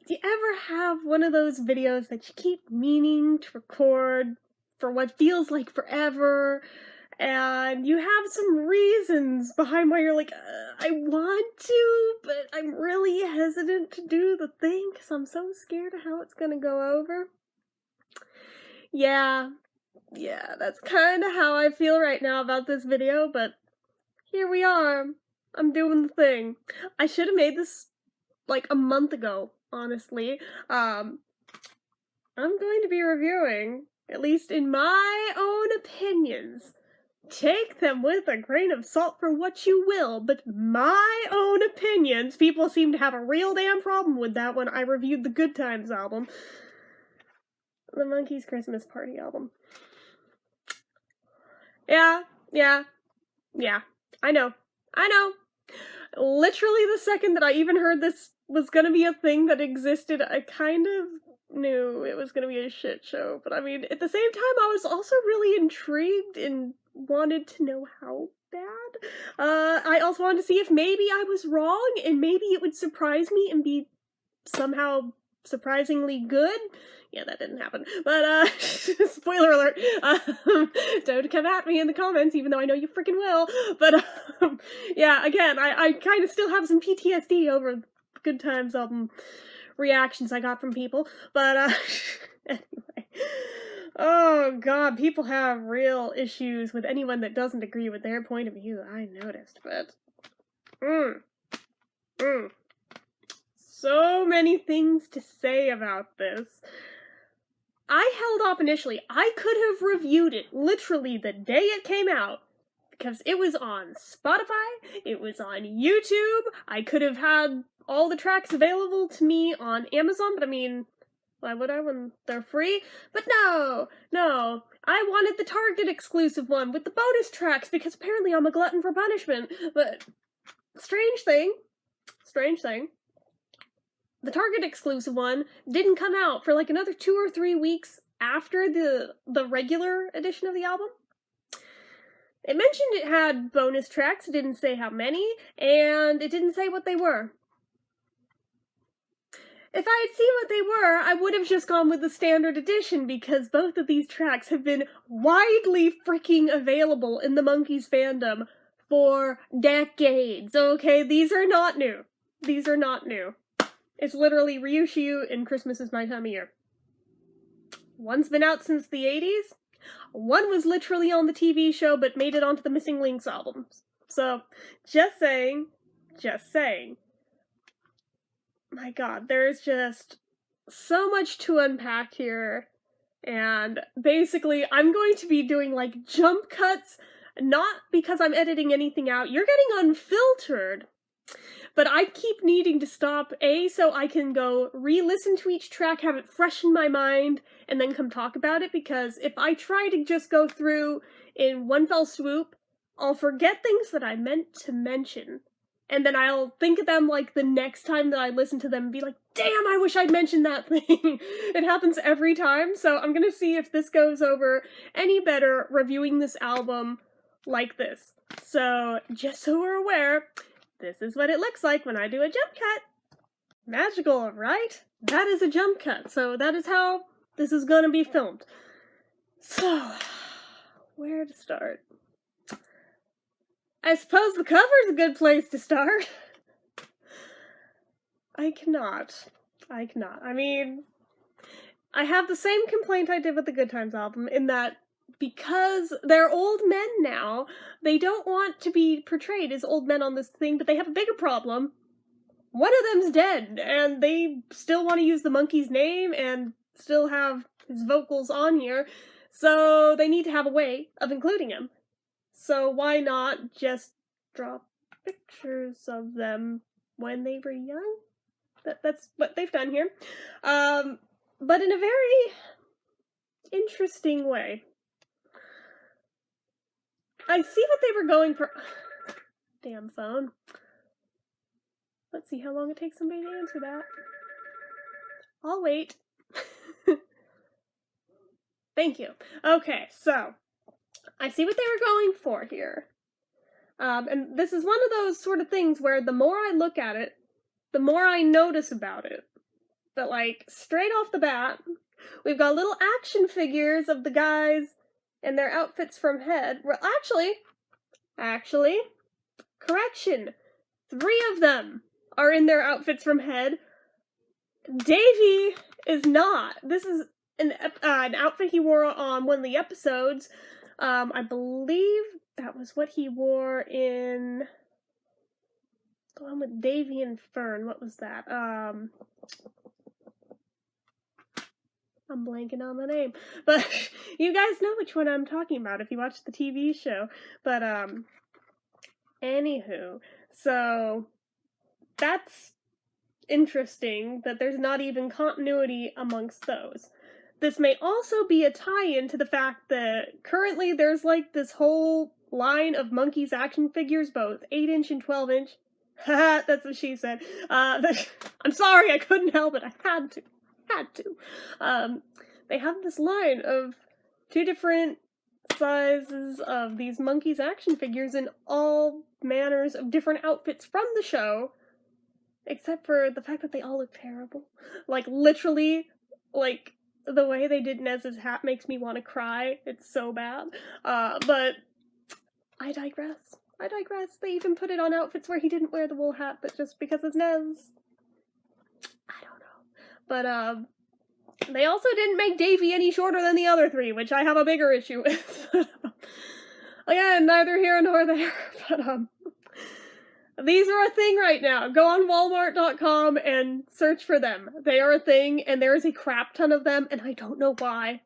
Do you ever have one of those videos that you keep meaning to record for what feels like forever, and you have some reasons behind why you're like, I want to, but I'm really hesitant to do the thing because I'm so scared of how it's gonna go over? Yeah, that's kind of how I feel right now about this video, but here we are. I'm doing the thing. I should have made this like a month ago, honestly. I'm going to be reviewing, at least in my own opinions. Take them with a grain of salt for what you will, but my own opinions. People seem to have a real damn problem with that when I reviewed the Good Times album. The Monkees Christmas Party album. Yeah. I know. Literally the second that I even heard this was gonna be a thing that existed, I kind of knew it was gonna be a shit show. But I mean, at the same time, I was also really intrigued and wanted to know how bad. I also wanted to see if maybe I was wrong and maybe it would surprise me and be somehow surprisingly good. Yeah, that didn't happen. But, spoiler alert, don't come at me in the comments, even though I know you freaking will. But, yeah, again, I kind of still have some PTSD over the Good Times album reactions I got from people. But, anyway. Oh, God, people have real issues with anyone that doesn't agree with their point of view, I noticed, but... So many things to say about this. I held off initially. I could have reviewed it literally the day it came out because it was on Spotify, it was on YouTube, I could have had all the tracks available to me on Amazon, but I mean, why would I when they're free? But no, I wanted the Target exclusive one with the bonus tracks because apparently I'm a glutton for punishment. But strange thing, the Target exclusive one didn't come out for like another 2 or 3 weeks after the regular edition of the album. It mentioned it had bonus tracks, it didn't say how many, and it didn't say what they were. If I had seen what they were, I would have just gone with the standard edition because both of these tracks have been widely freaking available in the Monkees fandom for decades, okay? These are not new. It's literally Reissue and Christmas Is My Time of Year. One's been out since the 80s. One was literally on the TV show but made it onto the Missing Links albums. So, just saying. My God, there's just so much to unpack here. And basically, I'm going to be doing like jump cuts, not because I'm editing anything out. You're getting unfiltered. But I keep needing to stop, so I can go re-listen to each track, have it fresh in my mind, and then come talk about it, because if I try to just go through in one fell swoop, I'll forget things that I meant to mention, and then I'll think of them, like, the next time that I listen to them and be like, damn, I wish I'd mentioned that thing! It happens every time, so I'm gonna see if this goes over any better reviewing this album like this. So, just so we're aware, this is what it looks like when I do a jump cut. Magical, right? That is a jump cut, so that is how this is gonna be filmed. So, where to start? I suppose the cover's a good place to start. I cannot. I mean, I have the same complaint I did with the Good Times album, in that because they're old men now, they don't want to be portrayed as old men on this thing, but they have a bigger problem. One of them's dead, and they still want to use the Monkees name and still have his vocals on here, so they need to have a way of including him. So why not just draw pictures of them when they were young? That's what they've done here. But in a very interesting way. I see what they were going for. Damn phone. Let's see how long it takes somebody to answer that. I'll wait. Thank you. Okay, so I see what they were going for here. And this is one of those sort of things where the more I look at it, the more I notice about it. but like straight off the bat, we've got little action figures of the guys and their outfits from Head. Well, actually, correction. 3 of them are in their outfits from Head. Davey is not. This is an outfit he wore on one of the episodes. I believe that was what he wore in the one with Davey and Fern. What was that? I'm blanking on the name. But you guys know which one I'm talking about if you watch the TV show. But, anywho. So, that's interesting that there's not even continuity amongst those. This may also be a tie-in to the fact that currently there's like this whole line of Monkees action figures, both 8-inch and 12-inch. Haha, that's what she said. I'm sorry, I couldn't help it. I had to. They have this line of 2 different sizes of these Monkees action figures in all manners of different outfits from the show, except for the fact that they all look terrible. Like, literally, like, the way they did Nez's hat makes me want to cry. It's so bad. But I digress. They even put it on outfits where he didn't wear the wool hat, but just because it's Nez. I don't know. But, they also didn't make Davey any shorter than the other 3, which I have a bigger issue with. Again, neither here nor there. But, these are a thing right now. Go on Walmart.com and search for them. They are a thing, and there is a crap ton of them, and I don't know why.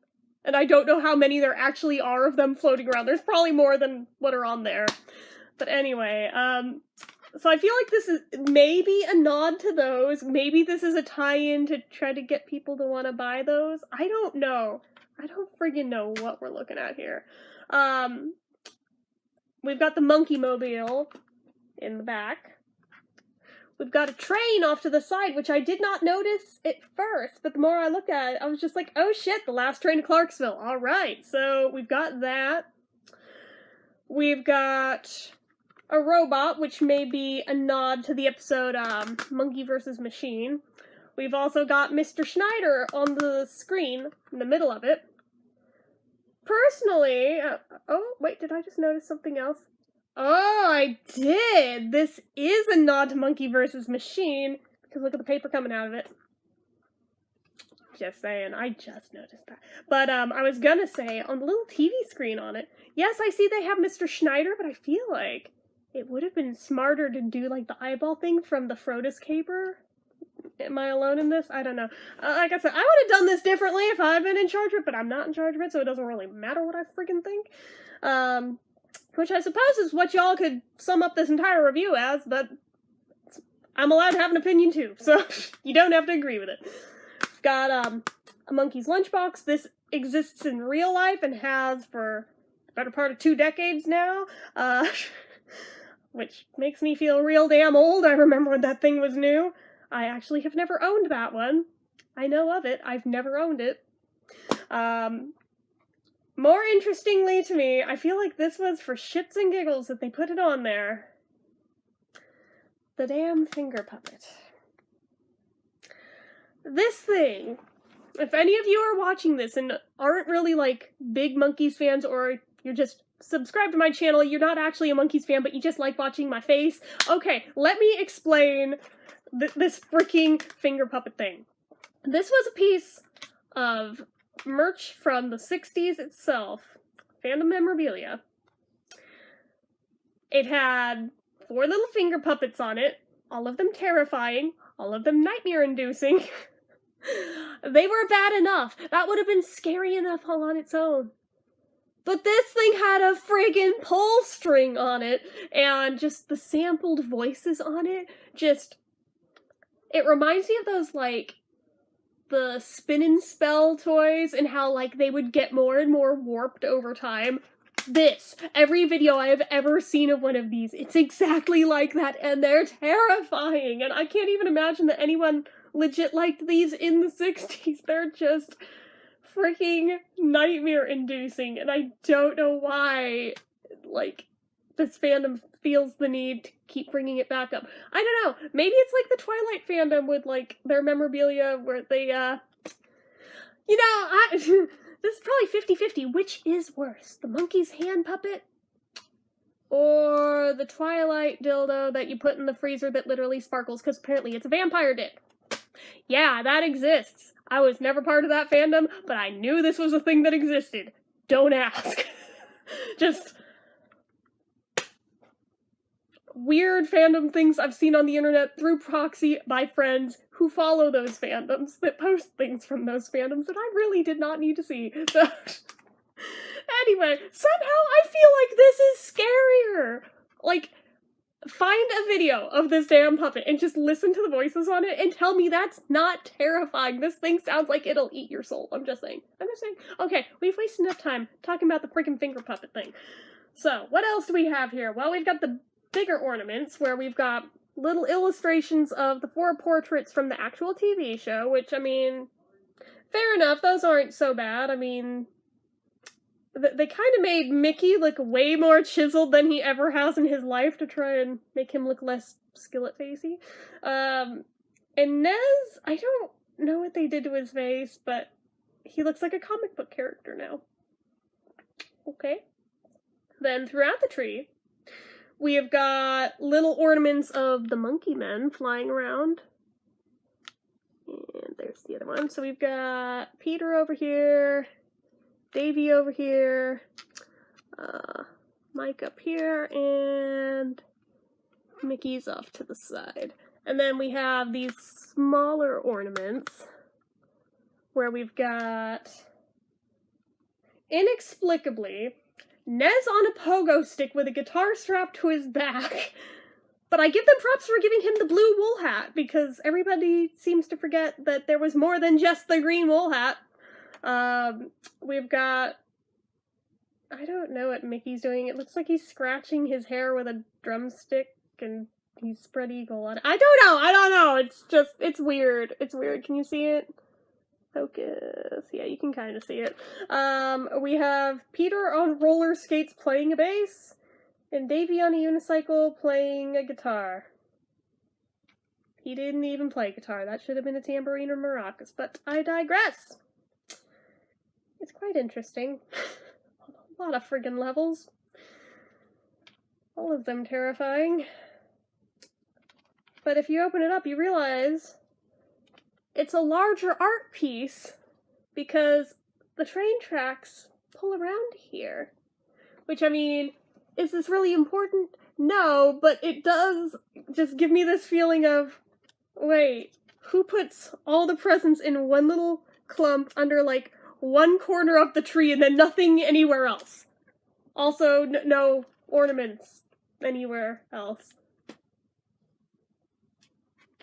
And I don't know how many there actually are of them floating around. There's probably more than what are on there. But anyway, so I feel like this is maybe a nod to those. Maybe this is a tie-in to try to get people to want to buy those. I don't know. I don't friggin' know what we're looking at here. We've got the Monkey Mobile in the back. We've got a train off to the side, which I did not notice at first, but the more I looked at it, I was just like, oh shit, the last train to Clarksville. Alright, so we've got that. We've got a robot, which may be a nod to the episode Monkey vs. Machine. We've also got Mr. Schneider on the screen, in the middle of it. Personally, oh, wait, did I just notice something else? Oh, I did! This is a nod to Monkey vs. Machine, because look at the paper coming out of it. Just saying, I just noticed that. But, I was gonna say, on the little TV screen on it, yes, I see they have Mr. Schneider, but I feel like it would have been smarter to do, like, the eyeball thing from the Frodis Caper. Am I alone in this? I don't know. Like I said, I would have done this differently if I'd been in charge of it, but I'm not in charge of it, so it doesn't really matter what I freaking think. Which I suppose is what y'all could sum up this entire review as, but I'm allowed to have an opinion too, so you don't have to agree with it. We've got a Monkees lunchbox. This exists in real life and has for the better part of 2 decades now, which makes me feel real damn old. I remember when that thing was new. I actually have never owned that one. I know of it. I've never owned it. More interestingly to me, I feel like this was for shits and giggles that they put it on there. The damn finger puppet. This thing, if any of you are watching this and aren't really, like, big Monkees fans, or you're just subscribed to my channel, you're not actually a Monkees fan, but you just like watching my face, okay, let me explain this freaking finger puppet thing. This was a piece of merch from the 60s itself, fandom memorabilia. It had 4 little finger puppets on it, all of them terrifying, all of them nightmare-inducing. They were bad enough. That would have been scary enough all on its own. But this thing had a friggin' pull string on it, and just the sampled voices on it, it reminds me of those, like, the spin and spell toys, and how, like, they would get more and more warped over time. Every video I have ever seen of one of these, it's exactly like that, and they're terrifying, and I can't even imagine that anyone legit liked these in the 60s. They're just freaking nightmare-inducing, and I don't know why, like, this fandom feels the need to keep bringing it back up. I don't know. Maybe it's like the Twilight fandom with, like, their memorabilia where they, you know, this is probably 50-50. Which is worse? The Monkees hand puppet? Or the Twilight dildo that you put in the freezer that literally sparkles because apparently it's a vampire dick? Yeah, that exists. I was never part of that fandom, but I knew this was a thing that existed. Don't ask. Just weird fandom things I've seen on the internet through proxy by friends who follow those fandoms, that post things from those fandoms that I really did not need to see. So, anyway, somehow I feel like this is scarier. Like, find a video of this damn puppet and just listen to the voices on it and tell me that's not terrifying. This thing sounds like it'll eat your soul. I'm just saying. Okay, we've wasted enough time talking about the freaking finger puppet thing. So, what else do we have here? Well, we've got the bigger ornaments where we've got little illustrations of the 4 portraits from the actual TV show, which, I mean, fair enough, those aren't so bad. I mean, they kind of made Mickey look way more chiseled than he ever has in his life to try and make him look less skillet-facey. And Nez, I don't know what they did to his face, but he looks like a comic book character now. Okay. Then throughout the tree, we have got little ornaments of the monkey men flying around. And there's the other one. So we've got Peter over here, Davy over here, Mike up here, and Mickey's off to the side. And then we have these smaller ornaments where we've got, inexplicably, Nez on a pogo stick with a guitar strapped to his back. But I give them props for giving him the blue wool hat, because everybody seems to forget that there was more than just the green wool hat. We've got, I don't know what Mickey's doing. It looks like he's scratching his hair with a drumstick, and he's spread eagle on it. I don't know! It's weird. It's weird. Can you see it? Focus. Yeah, you can kind of see it. We have Peter on roller skates playing a bass, and Davy on a unicycle playing a guitar. He didn't even play guitar. That should have been a tambourine or maracas, but I digress. It's quite interesting. A lot of friggin' levels. All of them terrifying. But if you open it up, you realize it's a larger art piece because the train tracks pull around here. Which, I mean, is this really important? No, but it does just give me this feeling of, wait, who puts all the presents in one little clump under, like, one corner of the tree and then nothing anywhere else? Also, no ornaments anywhere else.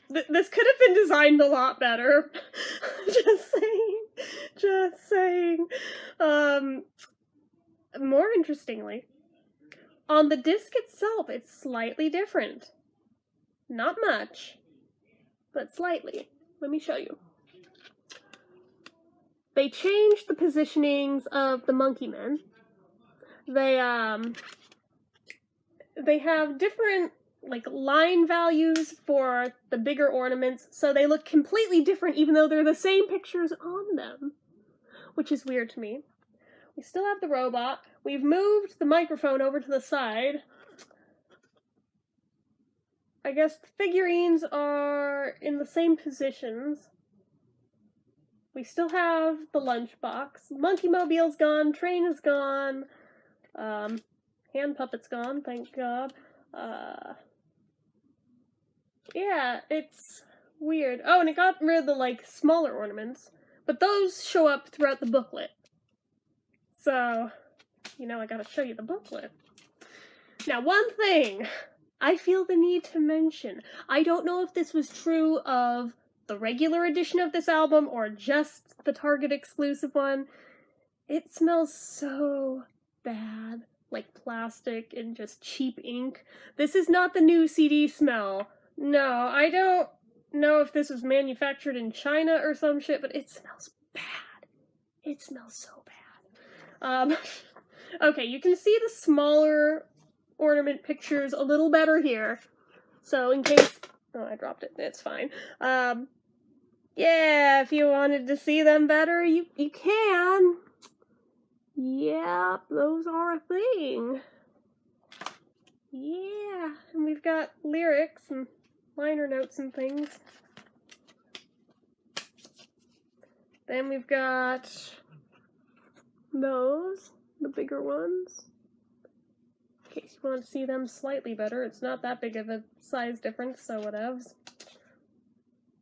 This could have been designed a lot better. Just saying. More interestingly, on the disc itself, it's slightly different. Not much, but slightly. Let me show you. They changed the positionings of the monkey men. They have different, like, line values for the bigger ornaments, so they look completely different even though they're the same pictures on them, which is weird to me. We still have the robot. We've moved the microphone over to the side. I guess the figurines are in the same positions. We still have the lunchbox. Monkey Mobile's gone. Train is gone. Hand puppet's gone, thank God. Yeah, it's weird. Oh, and it got rid of the, like, smaller ornaments. But those show up throughout the booklet. So, you know, I gotta show you the booklet. Now, one thing I feel the need to mention. I don't know if this was true of the regular edition of this album or just the Target exclusive one. It smells so bad. Like plastic and just cheap ink. This is not the new CD smell. No, I don't know if this was manufactured in China or some shit, but it smells bad. It smells so bad. Okay, you can see the smaller ornament pictures a little better here. So in case... Oh, I dropped it. It's fine. Yeah, if you wanted to see them better, you can. Yep, those are a thing. Yeah, and we've got lyrics and liner notes and things. Then we've got those, the bigger ones. In case you want to see them slightly better, it's not that big of a size difference, so whatevs.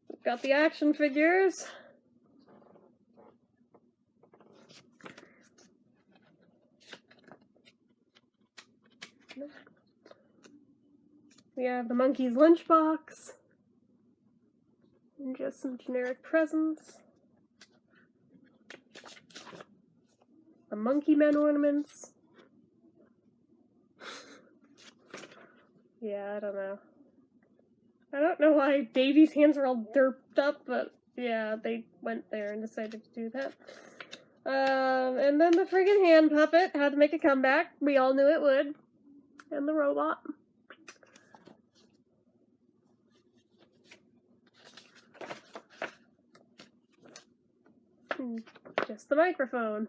We've got the action figures. We have the Monkees lunchbox. And just some generic presents. The Monkey Men ornaments. Yeah, I don't know. I don't know why Baby's hands are all derped up, but yeah, they went there and decided to do that. And then the friggin' hand puppet had to make a comeback. We all knew it would. And the robot. Just the microphone.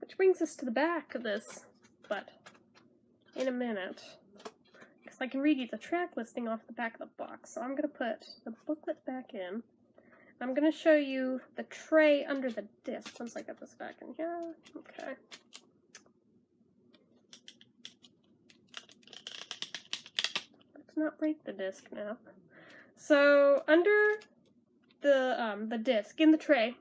Which brings us to the back of this, but in a minute. Because I can read you the track listing off the back of the box, so I'm going to put the booklet back in. I'm going to show you the tray under the disc once I get this back in here. Okay. Let's not break the disc now. So, under the disc in the tray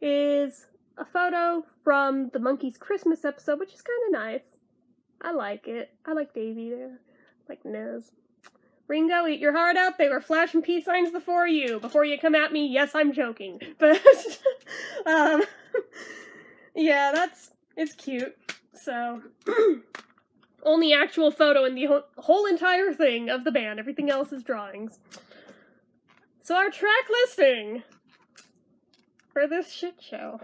is a photo from the Monkees Christmas episode, which is kind of nice. I like it. I like Davy there. I like Nez. Ringo, eat your heart out. They were flashing peace signs before you come at me. Yes, I'm joking. But, yeah, it's cute. So, only actual photo in the whole entire thing of the band. Everything else is drawings. So our track listing for this shit show.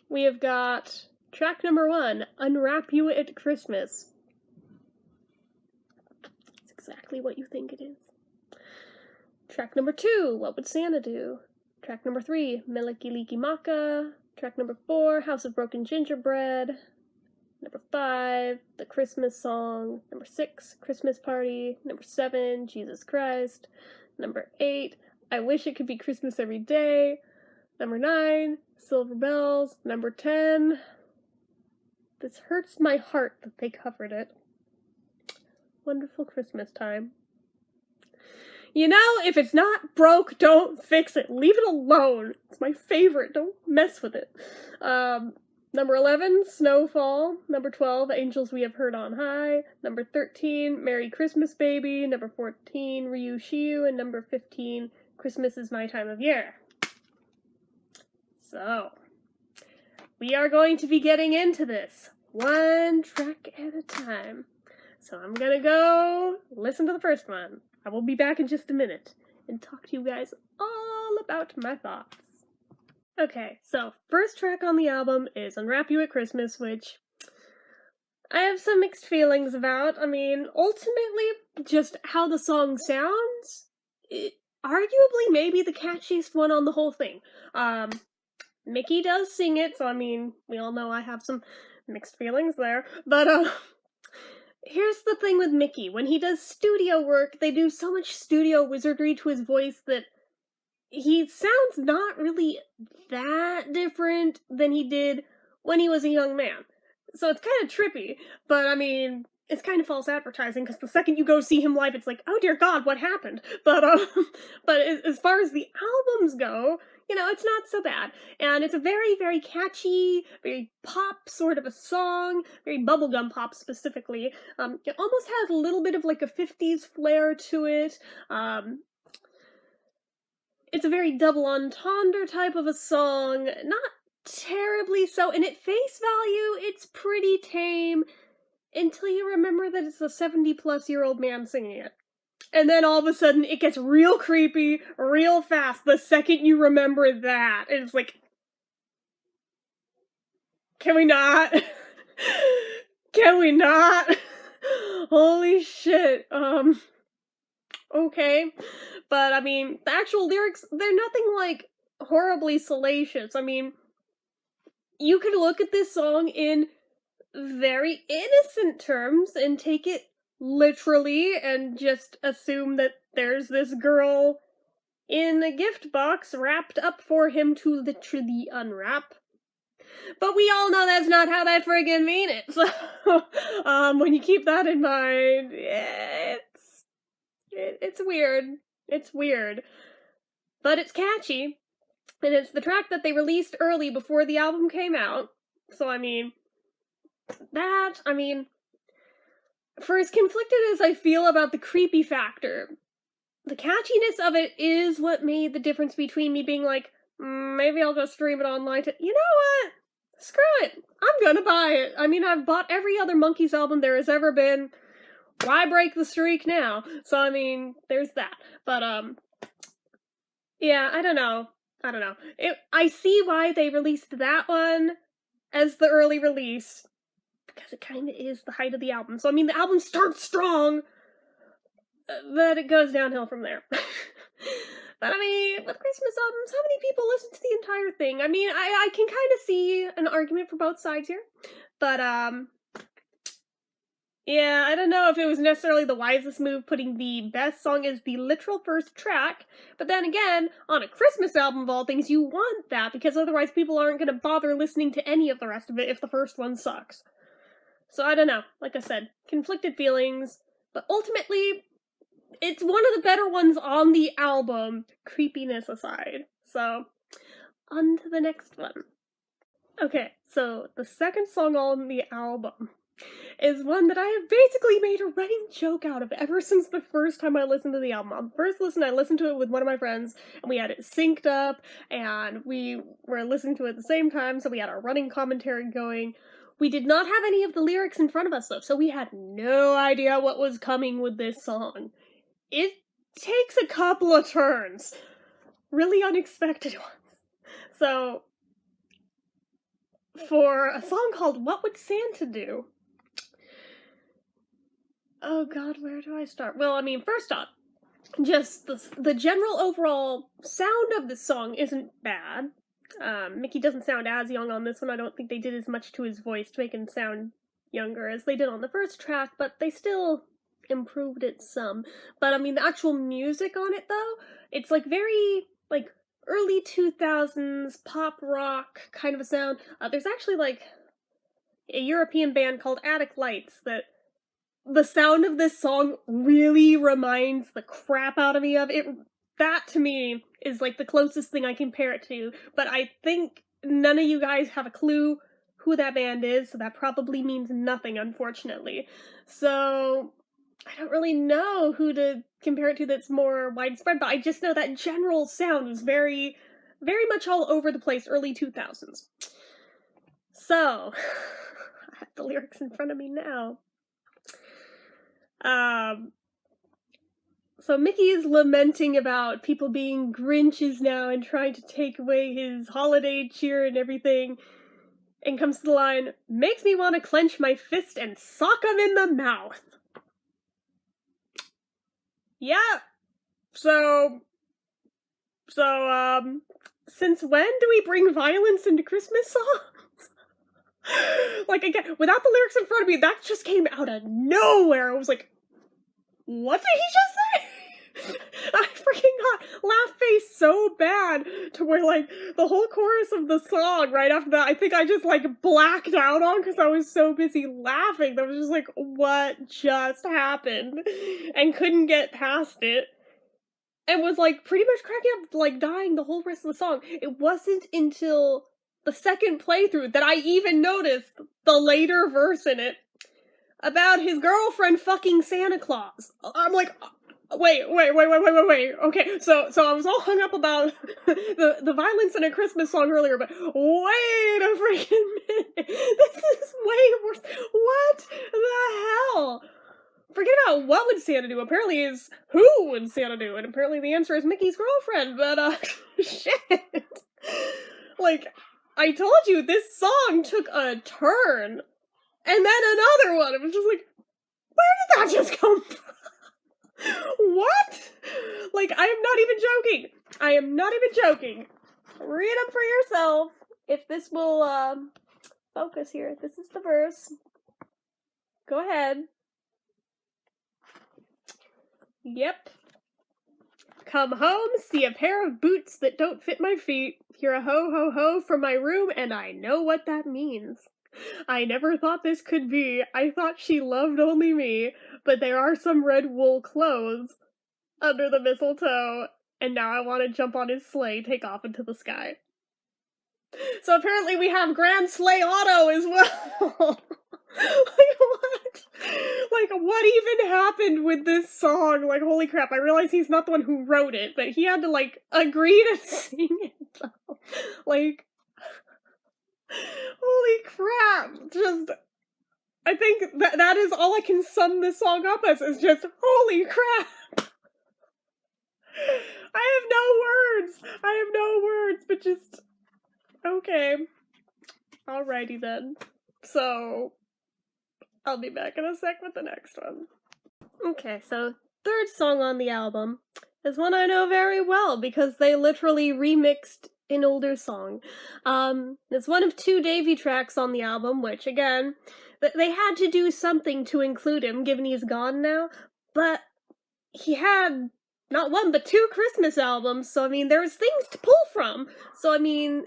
We have got track number 1, Unwrap You at Christmas. It's exactly what you think it is. Track number 2, What Would Santa Do? Track number 3, Meliki Liki Maka. Track number 4, House of Broken Gingerbread. Number 5, The Christmas Song. Number 6, Christmas Party. Number 7, Jesus Christ. Number 8, I Wish It Could Be Christmas Every Day. Number 9, Silver Bells. Number 10, This Hurts My Heart that they covered it. Wonderful Christmas Time. You know, if it's not broke, don't fix it. Leave it alone. It's my favorite. Don't mess with it. Number 11, Snowfall. Number 12, Angels We Have Heard on High. Number 13, Merry Christmas Baby. Number 14, Ryu Shiyu. And number 15, Christmas Is My Time of Year. So, we are going to be getting into this one track at a time. So I'm gonna go listen to the first one. I will be back in just a minute and talk to you guys all about my thoughts. Okay, so first track on the album is Unwrap You at Christmas, which I have some mixed feelings about. I mean, ultimately, just how the song sounds, arguably maybe the catchiest one on the whole thing. Mickey does sing it, so I mean, we all know I have some mixed feelings there. But, here's the thing with Mickey. When he does studio work, they do so much studio wizardry to his voice that he sounds not really that different than he did when he was a young man. So it's kind of trippy, but I mean, it's kind of false advertising, because the second you go see him live, it's like, oh dear God, what happened? But as far as the albums go, you know, it's not so bad. And it's a very, very catchy, very pop sort of a song, very bubblegum pop specifically. It almost has a little bit of like a 50s flair to it. It's a very double entendre type of a song, not terribly so, and at face value, it's pretty tame, until you remember that it's a 70-plus-year-old man singing it. And then all of a sudden, it gets real creepy, real fast, the second you remember that. It's like, can we not? Can we not? Holy shit. Okay. But I mean, the actual lyrics, they're nothing like horribly salacious. I mean, you could look at this song in very innocent terms and take it literally and just assume that there's this girl in a gift box wrapped up for him to literally unwrap. But we all know that's not how they friggin' mean it. So, when you keep that in mind, it's weird. It's weird. But it's catchy. And it's the track that they released early before the album came out. So, I mean, for as conflicted as I feel about the creepy factor, the catchiness of it is what made the difference between me being like, maybe I'll just stream it online to, you know what? Screw it. I'm gonna buy it. I mean, I've bought every other Monkees album there has ever been. Why break the streak now? So, I mean, there's that. But, yeah, I don't know. I see why they released that one as the early release, because it kind of is the height of the album. So, I mean, the album starts strong, but it goes downhill from there. But I mean, with Christmas albums, how many people listen to the entire thing? I mean, I can kind of see an argument for both sides here. But, yeah, I don't know if it was necessarily the wisest move putting the best song as the literal first track, but then again, on a Christmas album of all things, you want that, because otherwise people aren't going to bother listening to any of the rest of it if the first one sucks. So I don't know, like I said, conflicted feelings, but ultimately, it's one of the better ones on the album, creepiness aside. So, on to the next one. Okay, so the second song on the album is one that I have basically made a running joke out of ever since the first time I listened to the album. On the first listen, I listened to it with one of my friends, and we had it synced up, and we were listening to it at the same time, so we had our running commentary going. We did not have any of the lyrics in front of us, though, so we had no idea what was coming with this song. It takes a couple of turns. Really unexpected ones. So, for a song called What Would Santa Do? Oh god, where do I start? Well, I mean, first off, just the general overall sound of the song isn't bad. Mickey doesn't sound as young on this one. I don't think they did as much to his voice to make him sound younger as they did on the first track, but they still improved it some. But I mean, the actual music on it, though, it's like very, like, early 2000s pop rock kind of a sound. There's actually, like, a European band called Attic Lights that the sound of this song really reminds the crap out of me of it. That, to me, is, like, the closest thing I compare it to, but I think none of you guys have a clue who that band is, so that probably means nothing, unfortunately. So, I don't really know who to compare it to that's more widespread, but I just know that general sound was very, very much all over the place, early 2000s. So, I have the lyrics in front of me now. So Mickey is lamenting about people being Grinches now and trying to take away his holiday cheer and everything, and comes to the line, "Makes me want to clench my fist and sock him in the mouth." Yeah. So, since when do we bring violence into Christmas songs? Like, again, without the lyrics in front of me, that just came out of nowhere. I was like, what did he just say? I freaking got laugh face so bad to where, like, the whole chorus of the song right after that, I think I just, like, blacked out on because I was so busy laughing. That was just like, what just happened? And couldn't get past it. And was, like, pretty much cracking up, like, dying the whole rest of the song. It wasn't until the second playthrough that I even noticed the later verse in it about his girlfriend fucking Santa Claus. I'm like, wait. Okay, so I was all hung up about the violence in a Christmas song earlier, but wait a freaking minute. This is way worse. What the hell? Forget about what would Santa do. Apparently is who would Santa do, and apparently the answer is Mickey's girlfriend, but shit. Like, I told you, this song took a turn. And then another one. It was just like, where did that just come from? What? Like, I am not even joking. I am not even joking. Read them for yourself. If this will, focus here. This is the verse. Go ahead. Yep. Come home, see a pair of boots that don't fit my feet. Hear a ho ho ho from my room, and I know what that means. I never thought this could be. I thought she loved only me, but there are some red wool clothes under the mistletoe, and now I want to jump on his sleigh, take off into the sky. So apparently we have Grand Sleigh Auto as well. Like, what? Like, what even happened with this song? Like, holy crap, I realize he's not the one who wrote it, but he had to, like, agree to sing it, though. Like, holy crap. Just, I think that is all I can sum this song up as, is just, holy crap. I have no words, but just, okay. Alrighty then. So, I'll be back in a sec with the next one. Okay, so third song on the album is one I know very well because they literally remixed an older song. It's one of 2 Davy tracks on the album, which, again, they had to do something to include him, given he's gone now, but he had not 1, but 2 Christmas albums, so, I mean, there was things to pull from. So, I mean,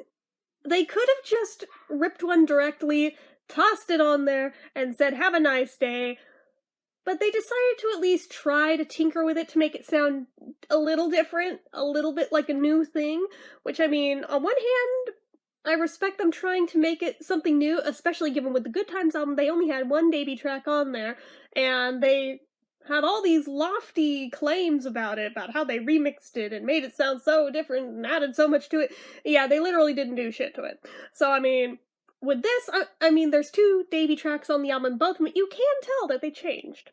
they could have just ripped one directly, tossed it on there, and said, have a nice day, but they decided to at least try to tinker with it to make it sound a little different, a little bit like a new thing, which, I mean, on one hand, I respect them trying to make it something new, especially given with the Good Times album, they only had 1 Davy track on there, and they had all these lofty claims about it, about how they remixed it and made it sound so different and added so much to it. Yeah, they literally didn't do shit to it. So, I mean, with this, I mean, there's 2 Davy tracks on the album, both of them, you can tell that they changed.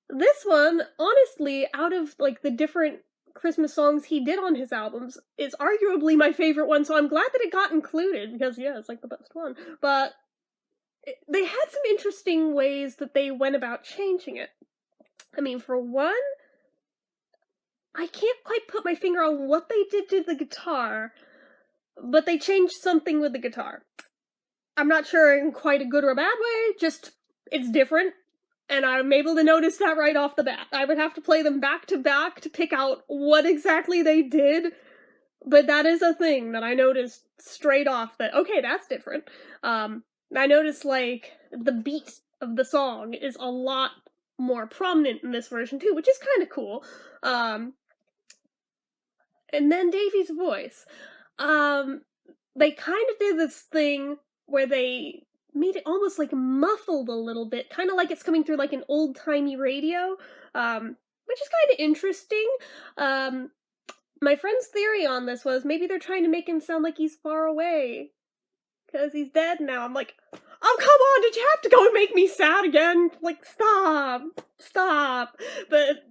This one, honestly, out of, like, the different Christmas songs he did on his albums, is arguably my favorite one, so I'm glad that it got included, because, yeah, it's, like, the best one. But they had some interesting ways that they went about changing it. I mean, for one, I can't quite put my finger on what they did to the guitar, but they changed something with the guitar. I'm not sure in quite a good or a bad way, just, it's different. And I'm able to notice that right off the bat. I would have to play them back to back to pick out what exactly they did, but that is a thing that I noticed straight off that, okay, that's different. I noticed, like, the beat of the song is a lot more prominent in this version, too, which is kind of cool. And then Davy's voice. They kind of did this thing where they made it almost, like, muffled a little bit, kind of like it's coming through, like, an old-timey radio, which is kind of interesting. My friend's theory on this was maybe they're trying to make him sound like he's far away, because he's dead now. I'm like, oh, come on, did you have to go and make me sad again? Like, stop. But,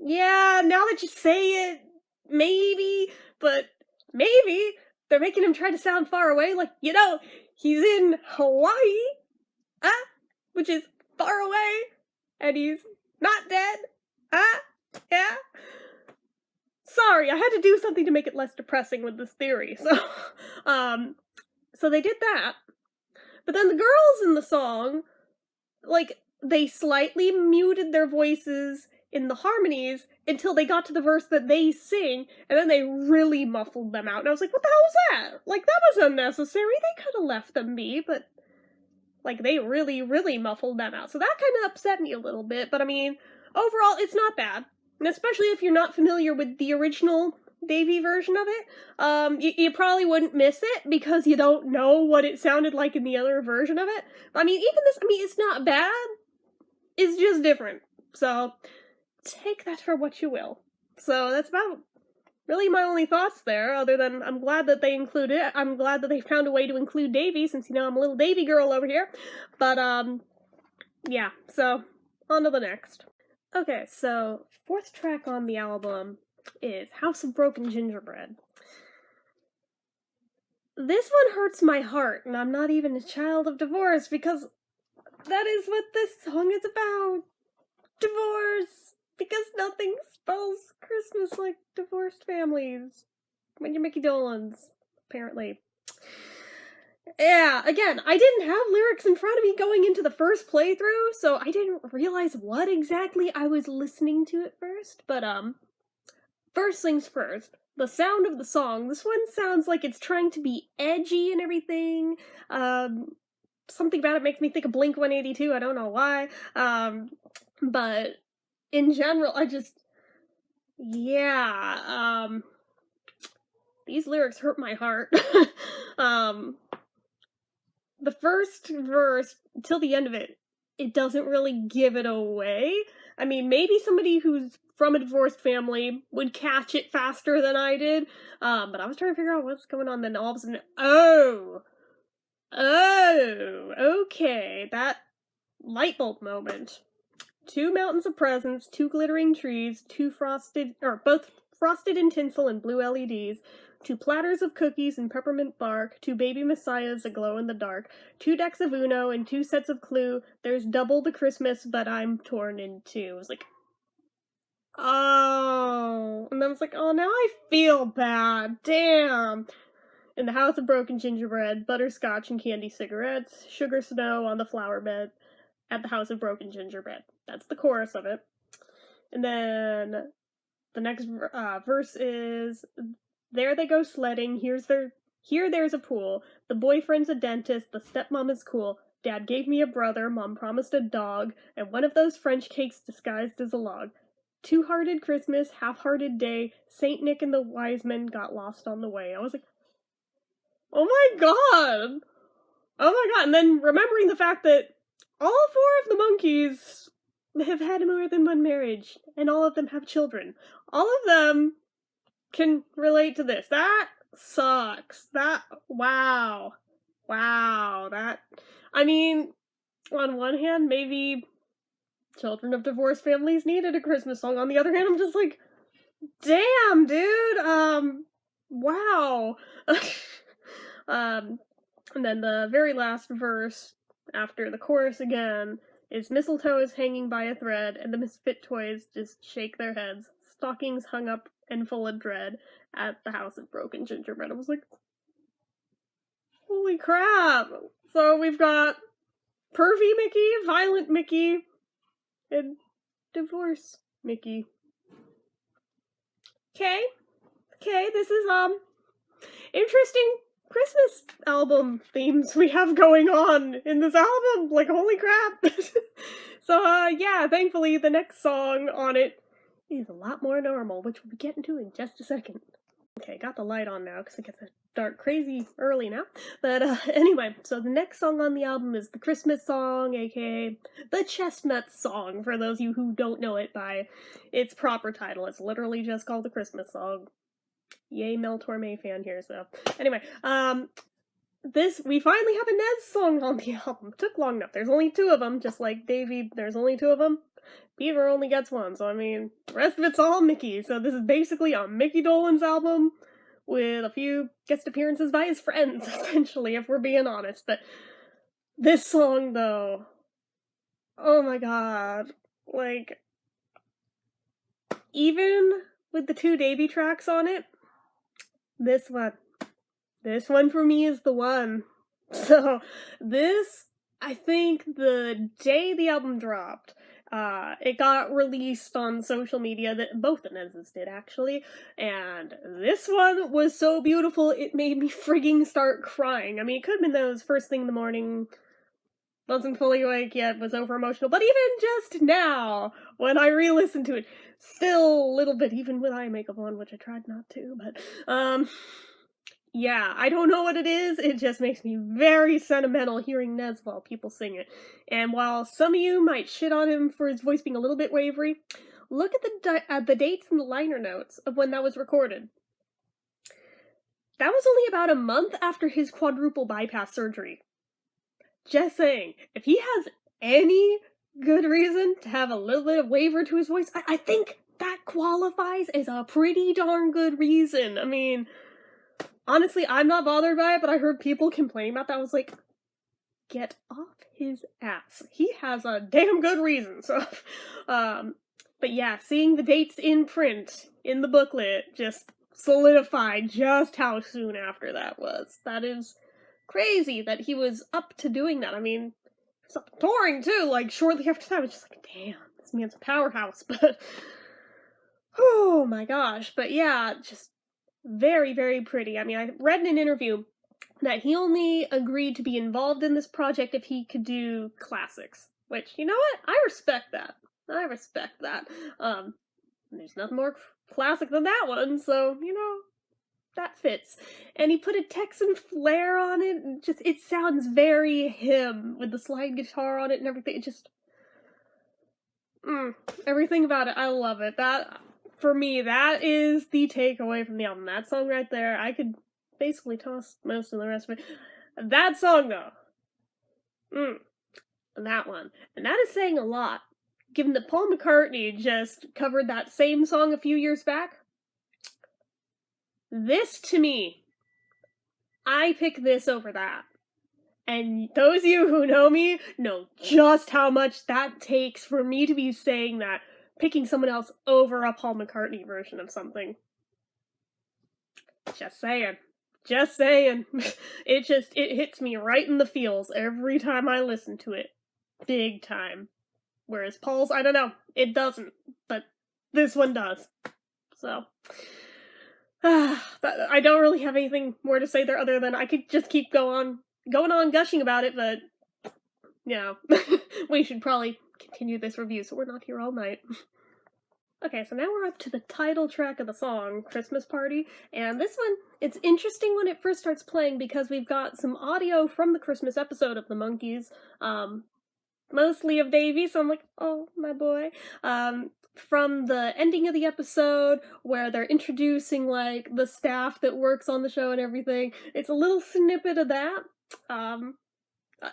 yeah, now that you say it, maybe, but maybe they're making him try to sound far away, like, you know, he's in Hawaii, which is far away, and he's not dead, yeah. Sorry, I had to do something to make it less depressing with this theory, so they did that. But then the girls in the song, like, they slightly muted their voices in the harmonies until they got to the verse that they sing, and then they really muffled them out. And I was like, what the hell was that? Like, that was unnecessary. They could have left them be, but, like, they really, really muffled them out. So that kind of upset me a little bit, but I mean, overall, it's not bad. And especially if you're not familiar with the original Davy version of it, you probably wouldn't miss it because you don't know what it sounded like in the other version of it. I mean, even this, I mean, it's not bad. It's just different. So, take that for what you will. So that's about really my only thoughts there, other than I'm glad that they included it. I'm glad that they found a way to include Davy, since, you know, I'm a little Davy girl over here. But, yeah, so, on to the next. Okay, so, 4th track on the album is House of Broken Gingerbread. this one hurts my heart, and I'm not even a child of divorce, because that is what this song is about. Divorce! Because nothing spells Christmas like divorced families. When you're Mickey Dolenz, apparently. Yeah, again, I didn't have lyrics in front of me going into the first playthrough, so I didn't realize what exactly I was listening to at first, but, first things first, the sound of the song. This one sounds like it's trying to be edgy and everything. Something about it makes me think of Blink-182, I don't know why. But in general, yeah, these lyrics hurt my heart. The first verse, till the end of it, it doesn't really give it away. I mean, maybe somebody who's from a divorced family would catch it faster than I did, but I was trying to figure out what's going on, then all of a sudden, oh, okay, that light bulb moment. 2 mountains of presents, 2 glittering trees, both frosted in tinsel and blue LEDs, 2 platters of cookies and peppermint bark, 2 baby messiahs aglow in the dark, 2 decks of Uno and 2 sets of Clue. There's double the Christmas, but I'm torn in two. I was like, oh, and then I was like, oh, now I feel bad. Damn. In the house of broken gingerbread, butterscotch and candy cigarettes, sugar snow on the flower bed, at the house of broken gingerbread. That's the chorus of it. And then the next verse is, there they go sledding, here there's a pool, the boyfriend's a dentist, the stepmom is cool, dad gave me a brother, mom promised a dog, and one of those French cakes disguised as a log. Two-hearted Christmas, half-hearted day, Saint Nick and the wise men got lost on the way. I was like, oh my god! Oh my god, and then remembering the fact that all 4 of the Monkees have had more than one marriage, and all of them have children. All of them can relate to this. That sucks. Wow, that, I mean, on one hand, maybe children of divorced families needed a Christmas song. On the other hand, I'm just like, damn, dude, wow. And then the very last verse, after the chorus again, is mistletoe is hanging by a thread, and the misfit toys just shake their heads, stockings hung up and full of dread at the house of broken gingerbread. I was like, holy crap! So we've got pervy Mickey, violent Mickey, and divorce Mickey. Okay, this is, interesting Christmas album themes we have going on in this album. Like, holy crap. So, yeah, thankfully the next song on it is a lot more normal, which we'll be getting to in just a second. Okay, got the light on now because it gets dark crazy early now. But anyway, so the next song on the album is the Christmas song, aka the Chestnuts song, for those of you who don't know it by its proper title. It's literally just called the Christmas song. Yay, Mel Torme fan here, so. Anyway, we finally have a Nez song on the album. Took long enough. There's only 2 of them, just like Davey, there's only 2 of them. Beaver only gets 1, so I mean, the rest of it's all Mickey. So this is basically a Mickey Dolenz album with a few guest appearances by his friends, essentially, if we're being honest. But this song, though, oh my god, like, even with the 2 Davey tracks on it, this one for me is the one. So this, I think the day the album dropped, it got released on social media, that both the Nezes did actually, and this one was so beautiful it made me frigging start crying. I mean, it could have been those first thing in the morning, wasn't fully awake yet, was over emotional, but even just now, when I re-listened to it, still a little bit, even with eye makeup on, which I tried not to, but, yeah, I don't know what it is, it just makes me very sentimental hearing Nez while people sing it. And while some of you might shit on him for his voice being a little bit wavery, look at the dates and the liner notes of when that was recorded. That was only about a month after his quadruple bypass surgery. Just saying, if he has any good reason to have a little bit of waver to his voice, I think that qualifies as a pretty darn good reason. I mean, honestly, I'm not bothered by it, but I heard people complain about that. I was like, get off his ass. He has a damn good reason. So, but yeah, seeing the dates in print in the booklet just solidified just how soon after that was. That is crazy that he was up to doing that. I mean, he's up touring too, like shortly after that. I was just like, damn, this man's a powerhouse. But oh my gosh. But yeah, just very, very pretty. I mean, I read in an interview that he only agreed to be involved in this project if he could do classics. Which, you know what? I respect that. I respect that. There's nothing more classic than that one, so, you know, that fits. And he put a Texan flair on it, and just, it sounds very him, with the slide guitar on it and everything. It just, everything about it, I love it. That, for me, that is the takeaway from the album. That song right there, I could basically toss most of the rest of it. That song, though. That one. And that is saying a lot, given that Paul McCartney just covered that same song a few years back. This, to me, I pick this over that. And those of you who know me know just how much that takes for me to be saying that, picking someone else over a Paul McCartney version of something. Just saying. Just saying. It hits me right in the feels every time I listen to it. Big time. Whereas Paul's, I don't know, it doesn't. But this one does. So, but I don't really have anything more to say there other than I could just keep going on gushing about it, but, you know, we should probably continue this review so we're not here all night. Okay, so now we're up to the title track of the song, Christmas Party, and this one, it's interesting when it first starts playing because we've got some audio from the Christmas episode of the Monkees, mostly of Davy, so I'm like, oh, my boy. From the ending of the episode, where they're introducing, like, the staff that works on the show and everything, it's a little snippet of that.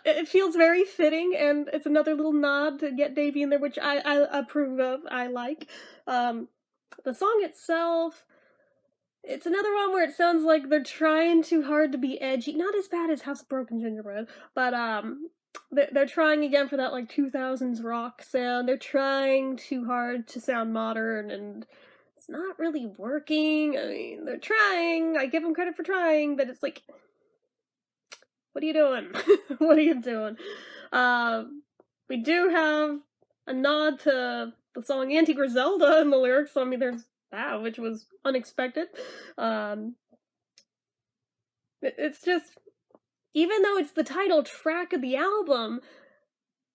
It feels very fitting, and it's another little nod to get Davy in there, which I approve of, I like. The song itself, it's another one where it sounds like they're trying too hard to be edgy. Not as bad as House of Broken Gingerbread, but, they're trying again for that, like, 2000s rock sound. They're trying too hard to sound modern, and it's not really working. I mean, they're trying. I give them credit for trying, but it's like, what are you doing? What are you doing? We do have a nod to the song Anti-Griselda in the lyrics. I mean, there's that, which was unexpected. It's just, even though it's the title track of the album,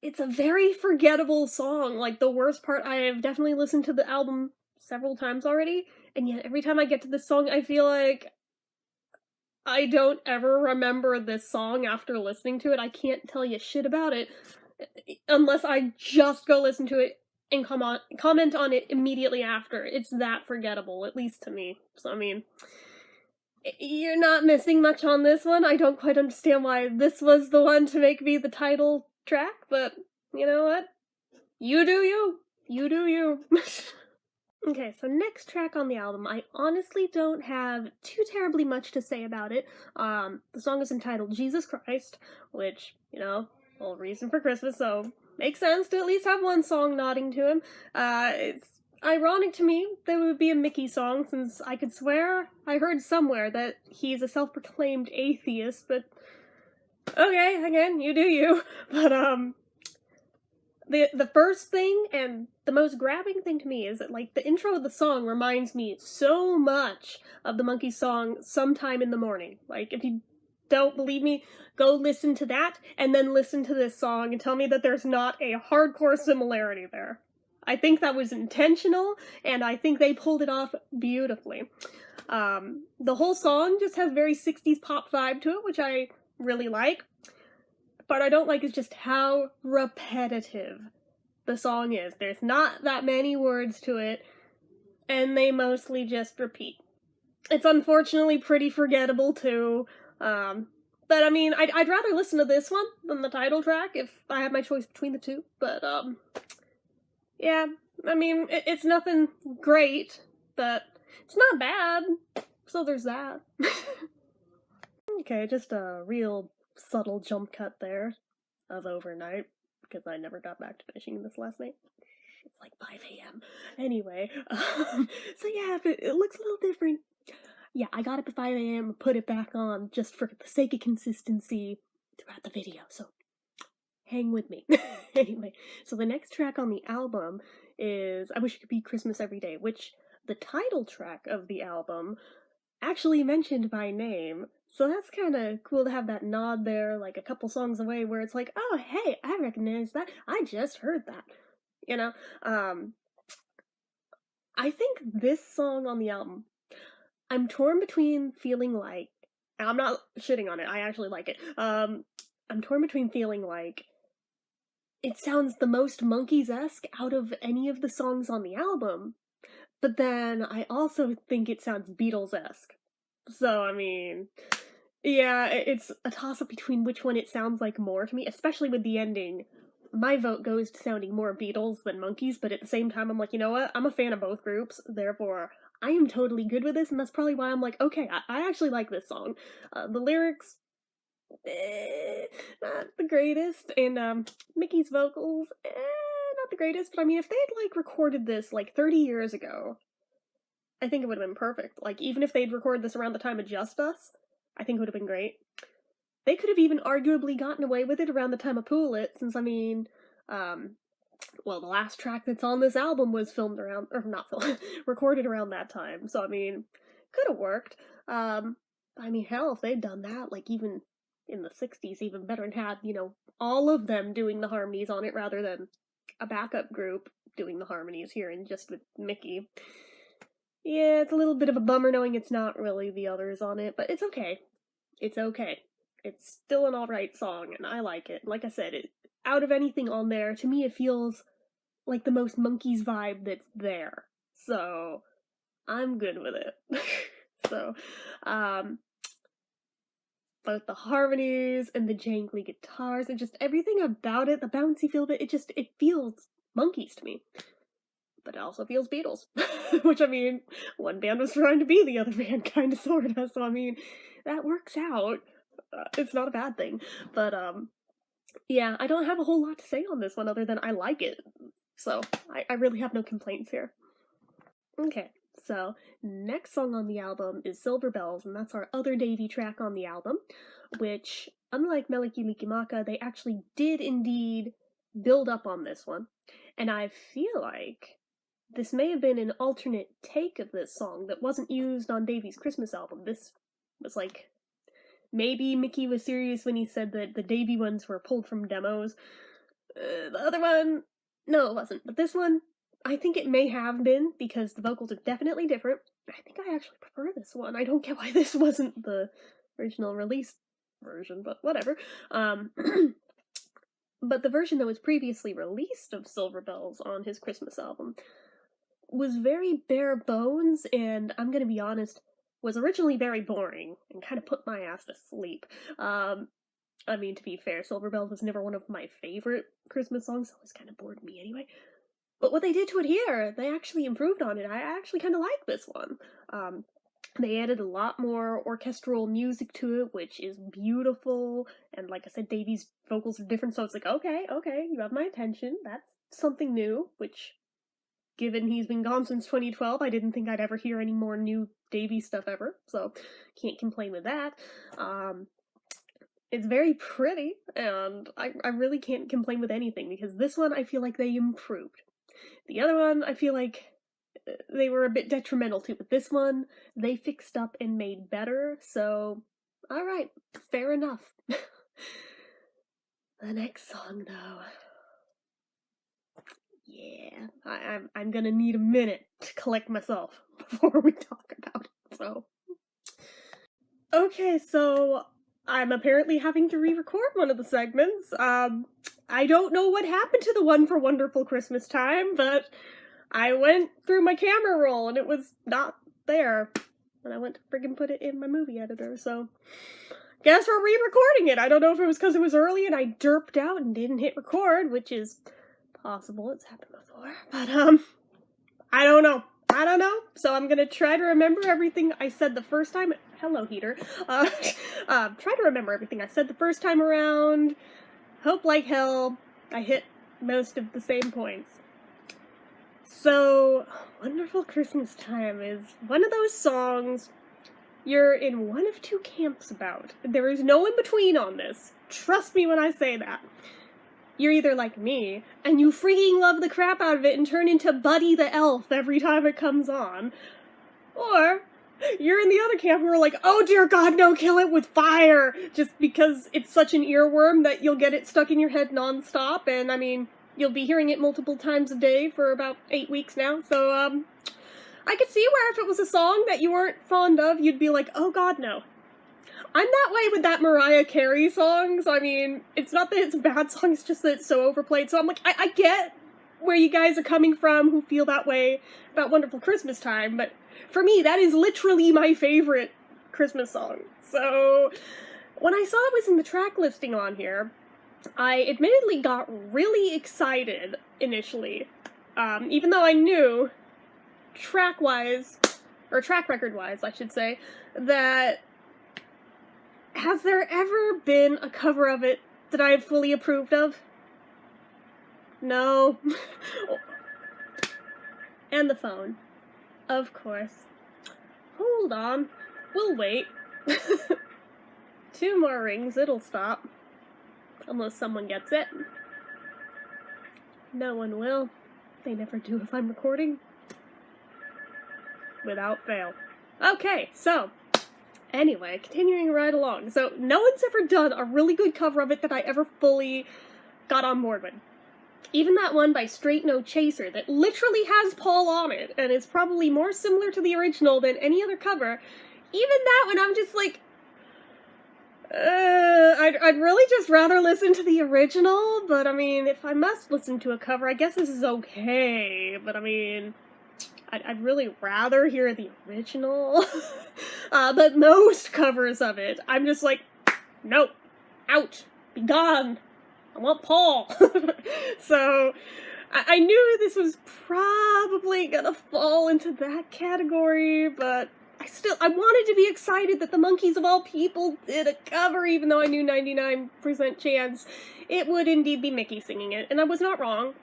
it's a very forgettable song. Like, the worst part, I have definitely listened to the album several times already, and yet every time I get to this song, I feel like I don't ever remember this song after listening to it. I can't tell you shit about it unless I just go listen to it and comment on it immediately after. It's that forgettable, at least to me. So, I mean, you're not missing much on this one. I don't quite understand why this was the one to make me the title track, but you know what? You do you. You do you. Okay, so next track on the album, I honestly don't have too terribly much to say about it. The song is entitled Jesus Christ, which, you know, whole reason for Christmas, so makes sense to at least have one song nodding to him. It's ironic to me that it would be a Mickey song, since I could swear I heard somewhere that he's a self-proclaimed atheist, but okay, again, you do you. But, the first thing, and the most grabbing thing to me, is that, like, the intro of the song reminds me so much of the Monkees song Sometime in the Morning. Like, if you don't believe me, go listen to that, and then listen to this song, and tell me that there's not a hardcore similarity there. I think that was intentional, and I think they pulled it off beautifully. The whole song just has very 60s pop vibe to it, which I really like. But I don't like is just how repetitive the song is. There's not that many words to it, and they mostly just repeat. It's unfortunately pretty forgettable too, but I mean, I'd rather listen to this one than the title track if I had my choice between the two, but, yeah, I mean, it's nothing great, but it's not bad, so there's that. Okay, just a real subtle jump cut there of Overnight, because I never got back to finishing this last night. It's like 5 a.m. Anyway, so yeah, if it looks a little different. Yeah, I got up at 5 a.m., put it back on just for the sake of consistency throughout the video, so hang with me. Anyway, so the next track on the album is I Wish It Could Be Christmas Every Day, which the title track of the album actually mentioned by name. So that's kind of cool to have that nod there, like a couple songs away, where it's like, oh, hey, I recognize that. I just heard that. You know? I think this song on the album, I'm torn between feeling like, and I'm not shitting on it, I actually like it. I'm torn between feeling like it sounds the most Monkees-esque out of any of the songs on the album, but then I also think it sounds Beatles-esque. So, I mean, yeah, it's a toss-up between which one it sounds like more to me, especially with the ending. My vote goes to sounding more Beatles than Monkees, but at the same time, I'm like, you know what? I'm a fan of both groups, therefore, I am totally good with this, and that's probably why I'm like, okay, I actually like this song. The lyrics, not the greatest, and Mickey's vocals, not the greatest, but I mean, if they had, like, recorded this, like, 30 years ago, I think it would have been perfect. Like, even if they'd recorded this around the time of Just Us, I think it would have been great. They could have even arguably gotten away with it around the time of Pool It, since, I mean, well, the last track that's on this album was filmed around, or not filmed, recorded around that time, so, I mean, could have worked. I mean, hell, if they'd done that, like, even in the 60s, even better, and had, you know, all of them doing the harmonies on it rather than a backup group doing the harmonies here and just with Mickey. Yeah, it's a little bit of a bummer knowing it's not really the others on it, but it's okay. It's okay. It's still an alright song, and I like it. Like I said, out of anything on there, to me it feels like the most Monkees vibe that's there. So, I'm good with it. So, both the harmonies and the jangly guitars and just everything about it, the bouncy feel of it, it feels Monkees to me. But it also feels Beatles. Which, I mean, one band was trying to be the other band, kinda, sorta, so I mean, that works out. It's not a bad thing. But, yeah, I don't have a whole lot to say on this one other than I like it. So, I really have no complaints here. Okay, so, next song on the album is Silver Bells, and that's our other Davy track on the album, which, unlike Meliki Likimaka, they actually did indeed build up on this one. And I feel like this may have been an alternate take of this song that wasn't used on Davy's Christmas album. This was like, maybe Mickey was serious when he said that the Davy ones were pulled from demos. The other one, no, it wasn't. But this one, I think it may have been, because the vocals are definitely different. I think I actually prefer this one. I don't get why this wasn't the original release version, but whatever. But the version that was previously released of Silver Bells on his Christmas album was very bare bones, and I'm gonna be honest, was originally very boring, and kind of put my ass to sleep. I mean, to be fair, Silver Bells was never one of my favorite Christmas songs, so it always kind of bored me anyway. But what they did to it here, they actually improved on it. I actually kind of like this one. They added a lot more orchestral music to it, which is beautiful, and like I said, Davy's vocals are different, so it's like, okay, you have my attention, that's something new, which, given he's been gone since 2012, I didn't think I'd ever hear any more new Davy stuff ever, so can't complain with that. It's very pretty, and I really can't complain with anything, because this one I feel like they improved. The other one, I feel like they were a bit detrimental to, but this one, they fixed up and made better, so, alright, fair enough. The next song, though. Yeah, I'm gonna need a minute to collect myself before we talk about it, so. Okay, so I'm apparently having to re-record one of the segments. I don't know what happened to the one for Wonderful Christmastime, but I went through my camera roll and it was not there. And I went to friggin' put it in my movie editor, so guess we're re-recording it. I don't know if it was because it was early and I derped out and didn't hit record, which is possible. It's happened before. But, I don't know. So I'm gonna try to remember everything I said the first time. hello, heater. Try to remember everything I said the first time around. Hope like hell I hit most of the same points. So, Wonderful Christmastime is one of those songs you're in one of two camps about. There is no in between on this. Trust me when I say that. You're either like me, and you freaking love the crap out of it and turn into Buddy the Elf every time it comes on, or you're in the other camp where you're like, oh dear God, no, kill it with fire, just because it's such an earworm that you'll get it stuck in your head nonstop, and I mean, you'll be hearing it multiple times a day for about 8 weeks now, so, I could see where if it was a song that you weren't fond of, you'd be like, oh God, no. I'm that way with that Mariah Carey song, so I mean, it's not that it's a bad song, it's just that it's so overplayed, so I'm like, I get where you guys are coming from who feel that way about Wonderful Christmastime, but for me, that is literally my favorite Christmas song. So, when I saw it was in the track listing on here, I admittedly got really excited initially, even though I knew, track-wise, or track record-wise, I should say, that has there ever been a cover of it that I have fully approved of? No. And the phone. Of course. Hold on. We'll wait. 2 more rings, it'll stop. Unless someone gets it. No one will. They never do if I'm recording. Without fail. Okay, so, anyway, continuing right along. So, no one's ever done a really good cover of it that I ever fully got on board with. Even that one by Straight No Chaser that literally has Paul on it, and is probably more similar to the original than any other cover, even that one I'm just like, I'd really just rather listen to the original, but I mean, if I must listen to a cover, I guess this is okay, but I mean, I'd really rather hear the original, but most covers of it, I'm just like, nope, out, be gone, I want Paul. So, I knew this was probably gonna fall into that category, but I wanted to be excited that the Monkees of all people did a cover, even though I knew 99% chance it would indeed be Mickey singing it, and I was not wrong.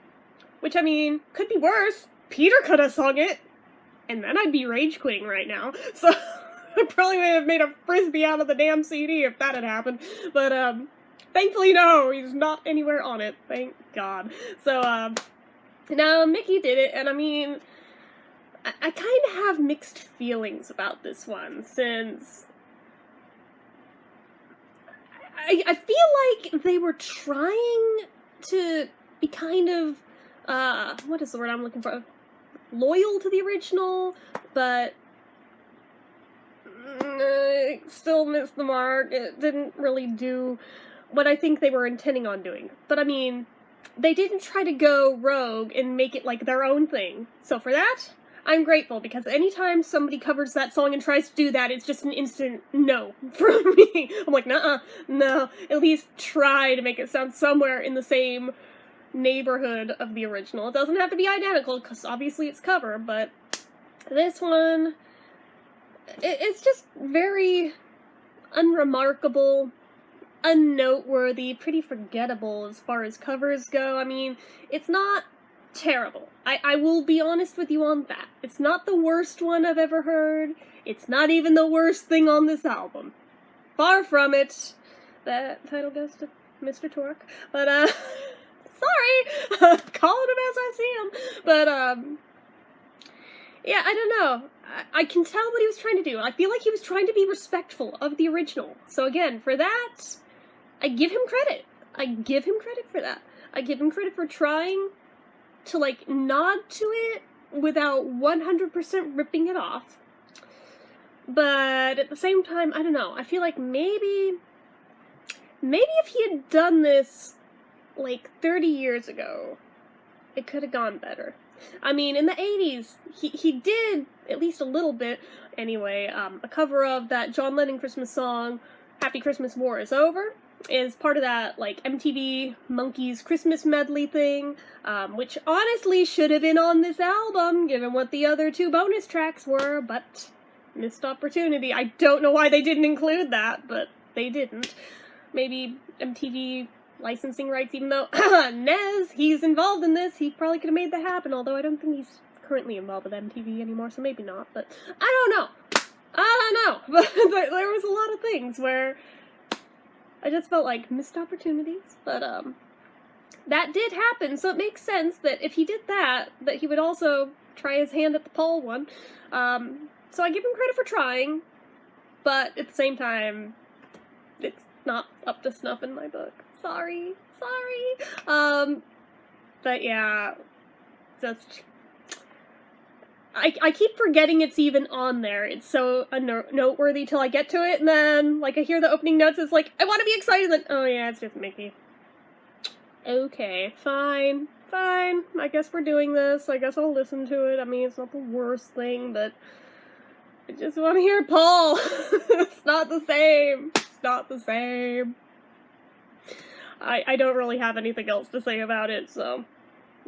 Which, I mean, could be worse. Peter could have sung it, and then I'd be rage quitting right now. So, I probably would have made a frisbee out of the damn CD if that had happened. But, thankfully, no, he's not anywhere on it. Thank God. So, now Mickey did it, and I mean, I kind of have mixed feelings about this one, since I feel like they were trying to be kind of, what is the word I'm looking for? Loyal to the original, but still missed the mark. It didn't really do what I think they were intending on doing. But I mean, they didn't try to go rogue and make it like their own thing. So for that, I'm grateful, because anytime somebody covers that song and tries to do that, it's just an instant no from me. I'm like, nuh-uh, no. At least try to make it sound somewhere in the same neighborhood of the original. It doesn't have to be identical, because obviously it's cover, but this one, it's just very unremarkable, unnoteworthy, pretty forgettable as far as covers go. I mean, it's not terrible. I will be honest with you on that. It's not the worst one I've ever heard. It's not even the worst thing on this album. Far from it. That title goes to Mr. Torque. But, sorry! Calling him as I see him. But, yeah, I don't know. I can tell what he was trying to do. I feel like he was trying to be respectful of the original. So again, for that, I give him credit. I give him credit for that. I give him credit for trying to, like, nod to it without 100% ripping it off. But at the same time, I don't know. I feel like maybe if he had done this, like, 30 years ago, it could have gone better. I mean, in the 80s, he did, at least a little bit, anyway, a cover of that John Lennon Christmas song, Happy Christmas, War is Over, is part of that, like, MTV Monkees Christmas medley thing, which honestly should have been on this album, given what the other 2 bonus tracks were, but Missed opportunity. I don't know why they didn't include that, but they didn't. Maybe MTV licensing rights, even though Nez, he's involved in this, he probably could have made that happen, although I don't think he's currently involved with MTV anymore, so maybe not, but I don't know. But there was a lot of things where I just felt like missed opportunities, but that did happen, so it makes sense that if he did that he would also try his hand at the Paul one. So I give him credit for trying, but at the same time, it's not up to snuff in my book. Sorry. But yeah, just I keep forgetting it's even on there. It's so noteworthy till I get to it, and then, like, I hear the opening notes, it's like, I want to be excited, and then, oh yeah, it's just Mickey. Okay, fine. I guess we're doing this. I guess I'll listen to it. I mean, it's not the worst thing, but I just want to hear Paul. It's not the same. I don't really have anything else to say about it, so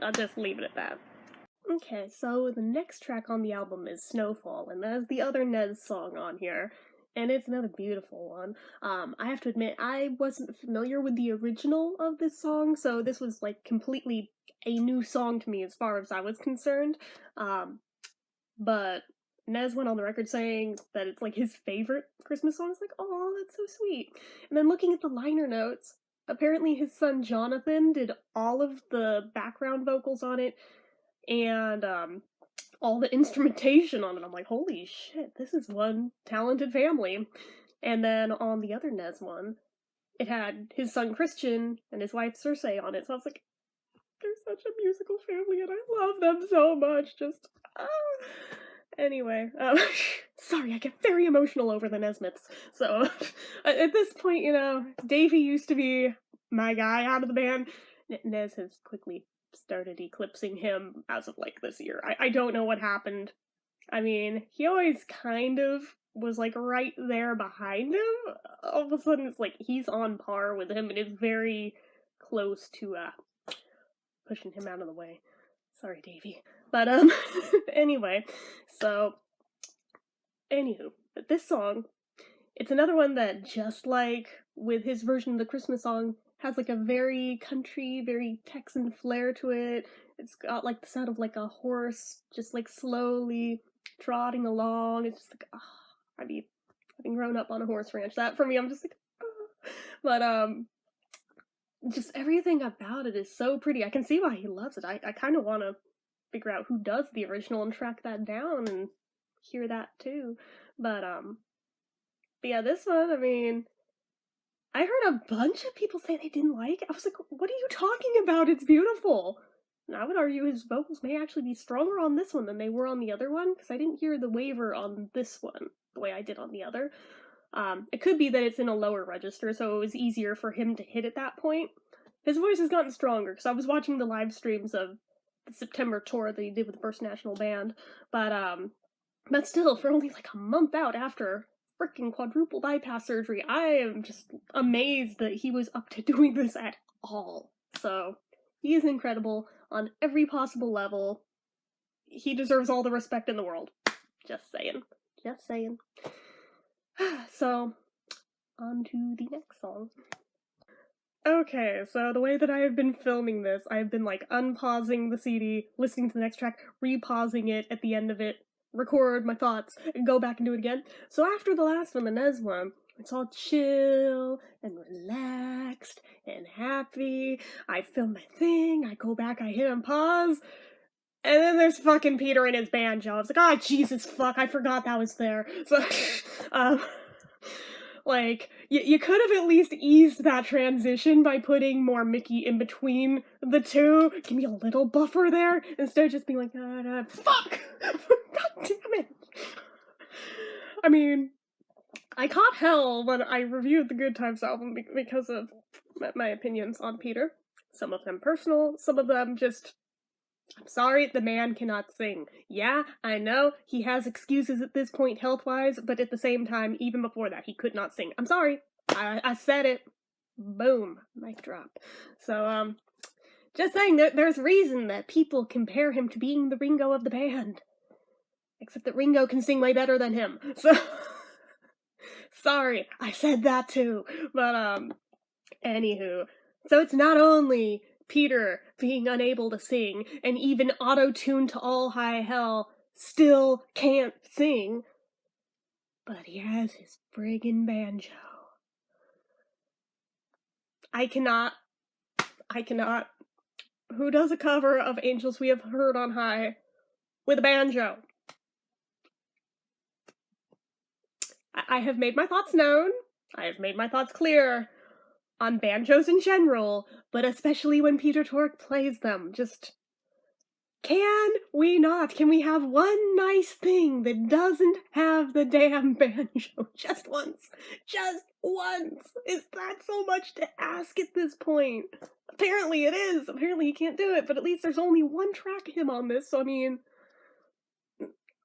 I'll just leave it at that. Okay, so the next track on the album is Snowfall, and that's the other Nez song on here, and it's another beautiful one. I have to admit, I wasn't familiar with the original of this song, so this was, like, completely a new song to me as far as I was concerned. But Nez went on the record saying that it's, like, his favorite Christmas song. It's like, oh, that's so sweet. And then looking at the liner notes, apparently his son Jonathan did all of the background vocals on it, and all the instrumentation on it. I'm like, holy shit, this is one talented family. And then on the other Nez one, it had his son Christian and his wife Cersei on it. So I was like, they're such a musical family, and I love them so much. Just anyway, sorry, I get very emotional over the Nesmiths. So at this point, you know, Davey used to be my guy out of the band. Nez has quickly started eclipsing him as of, like, this year. I don't know what happened. I mean, he always kind of was, like, right there behind him. All of a sudden, it's like he's on par with him and is very close to pushing him out of the way. Sorry, Davey. But anyway, so anywho, but this song, it's another one that, just like with his version of the Christmas song, has, like, a very country, very Texan flair to it. It's got, like, the sound of, like, a horse just, like, slowly trotting along. It's just like, I mean, having grown up on a horse ranch, that for me, I'm just like, But just everything about it is so pretty. I can see why he loves it. I kind of want to figure out who does the original and track that down and hear that too. But yeah, this one, I mean, I heard a bunch of people say they didn't like it. I was like, what are you talking about? It's beautiful. And I would argue his vocals may actually be stronger on this one than they were on the other one, because I didn't hear the waver on this one the way I did on the other. It could be that it's in a lower register, so it was easier for him to hit at that point. His voice has gotten stronger, because I was watching the live streams of the September tour that he did with the First National Band, but still, for only like a month out after freaking quadruple bypass surgery, I am just amazed that he was up to doing this at all. So, he is incredible on every possible level. He deserves all the respect in the world. Just saying. So, on to the next song. Okay, so the way that I have been filming this, I've been, like, unpausing the CD, listening to the next track, repausing it at the end of it, record my thoughts, and go back and do it again. So after the last one, the Nez one, it's all chill and relaxed and happy. I film my thing, I go back, I hit unpause, and then there's fucking Peter and his banjo. I was like, oh, Jesus fuck, I forgot that was there. So, like, you could have at least eased that transition by putting more Mickey in between the two. Give me a little buffer there, instead of just being like, fuck! God damn it! I mean, I caught hell when I reviewed the Good Times album because of my opinions on Peter. Some of them personal, some of them just, I'm sorry, the man cannot sing. Yeah, I know, he has excuses at this point health-wise, but at the same time, even before that, he could not sing. I'm sorry. I said it. Boom. Mic drop. So, just saying, there's reason that people compare him to being the Ringo of the band. Except that Ringo can sing way better than him, so sorry, I said that too. But, anywho, so it's not only Peter being unable to sing, and even auto-tuned to all high hell, still can't sing, but he has his friggin' banjo. I cannot. Who does a cover of Angels We Have Heard on High with a banjo? I have made my thoughts known. I have made my thoughts clear on banjos in general, but especially when Peter Tork plays them. Just, can we not? Can we have one nice thing that doesn't have the damn banjo? Just once. Just once. Is that so much to ask at this point? Apparently it is. Apparently you can't do it, but at least there's only one track of him on this, so I mean,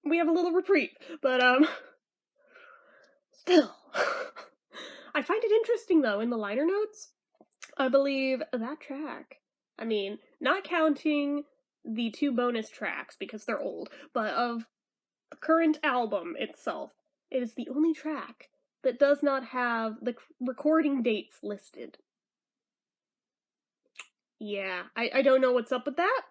we have a little reprieve. But, still. I find it interesting, though, in the liner notes, I believe that track, I mean, not counting the 2 bonus tracks because they're old, but of the current album itself, it is the only track that does not have the recording dates listed. Yeah, I don't know what's up with that.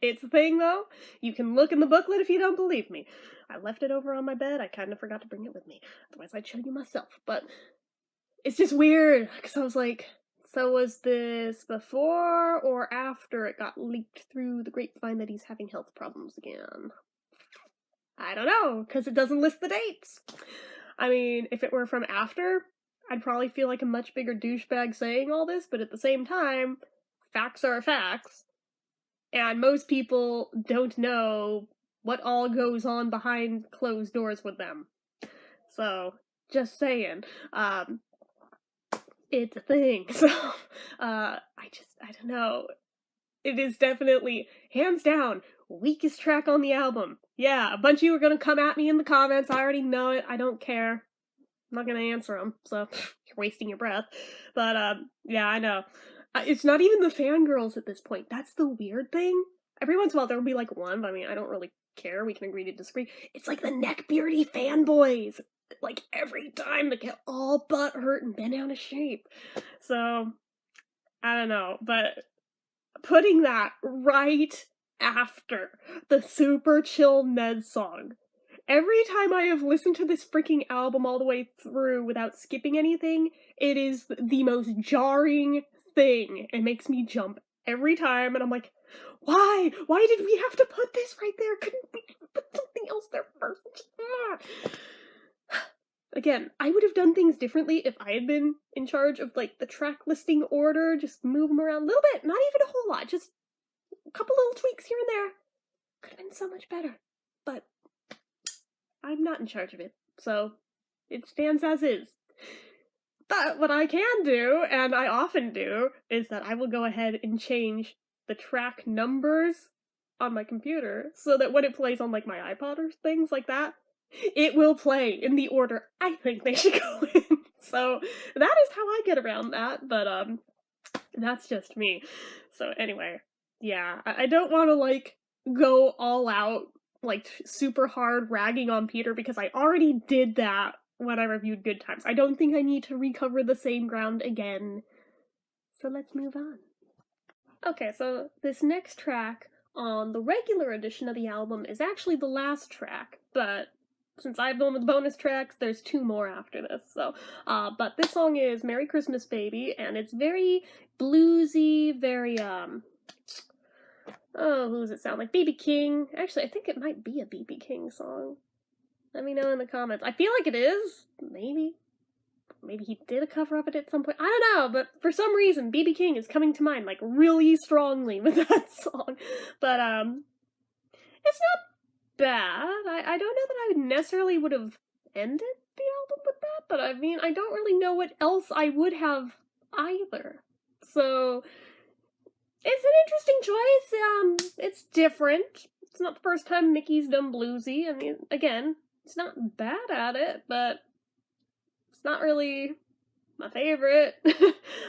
It's a thing, though. You can look in the booklet if you don't believe me. I left it over on my bed. I kind of forgot to bring it with me. Otherwise, I'd show you myself. But it's just weird, because I was like, so was this before or after it got leaked through the grapevine that he's having health problems again? I don't know, because it doesn't list the dates. I mean, if it were from after, I'd probably feel like a much bigger douchebag saying all this, but at the same time, facts are facts. And most people don't know what all goes on behind closed doors with them. So, just saying. It's a thing. So, I don't know. It is definitely, hands down, weakest track on the album. Yeah, a bunch of you are gonna come at me in the comments. I already know it. I don't care. I'm not gonna answer them, so you're wasting your breath. But, yeah, I know. It's not even the fangirls at this point. That's the weird thing. Every once in a while there'll be like one, but I mean, I don't really care. We can agree to disagree. It's like the neckbeardy fanboys. Like, every time they get all butthurt and bent out of shape. So, I don't know, but putting that right after the super chill Ned song. Every time I have listened to this freaking album all the way through without skipping anything, it is the most jarring thing. It makes me jump every time, and I'm like, why? Why did we have to put this right there? Couldn't we put something else there first? Again, I would have done things differently if I had been in charge of, like, the track listing order, just move them around a little bit, not even a whole lot, just a couple little tweaks here and there. Could have been so much better, but I'm not in charge of it, so it stands as is. But what I can do, and I often do, is that I will go ahead and change the track numbers on my computer so that when it plays on, like, my iPod or things like that, it will play in the order I think they should go in. So that is how I get around that, but that's just me. So anyway, yeah, I don't want to, like, go all out, like, super hard ragging on Peter, because I already did that when I reviewed Good Times. I don't think I need to recover the same ground again. So let's move on. Okay, so this next track on the regular edition of the album is actually the last track, but since I've done with bonus tracks, there's 2 more after this, so, but this song is Merry Christmas Baby, and it's very bluesy, very, oh, who does it sound like? B.B. King. Actually, I think it might be a B.B. King song. Let me know in the comments. I feel like it is. Maybe. Maybe he did a cover of it at some point. I don't know, but for some reason, B.B. King is coming to mind, like, really strongly with that song. But, it's not bad. I don't know that I necessarily would have ended the album with that, but I mean, I don't really know what else I would have either. So, it's an interesting choice. It's different. It's not the first time Mickey's done bluesy. I mean, again, it's not bad at it, but it's not really my favorite.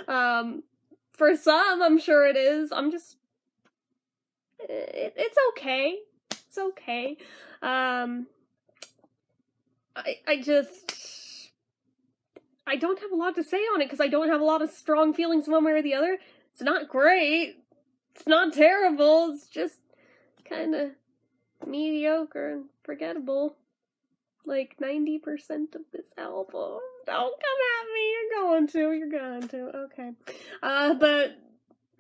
For some, I'm sure it is. It's okay. It's okay. I don't have a lot to say on it because I don't have a lot of strong feelings one way or the other. It's not great. It's not terrible. It's just kind of mediocre and forgettable. Like 90% of this album. Don't come at me. You're going to. Okay. But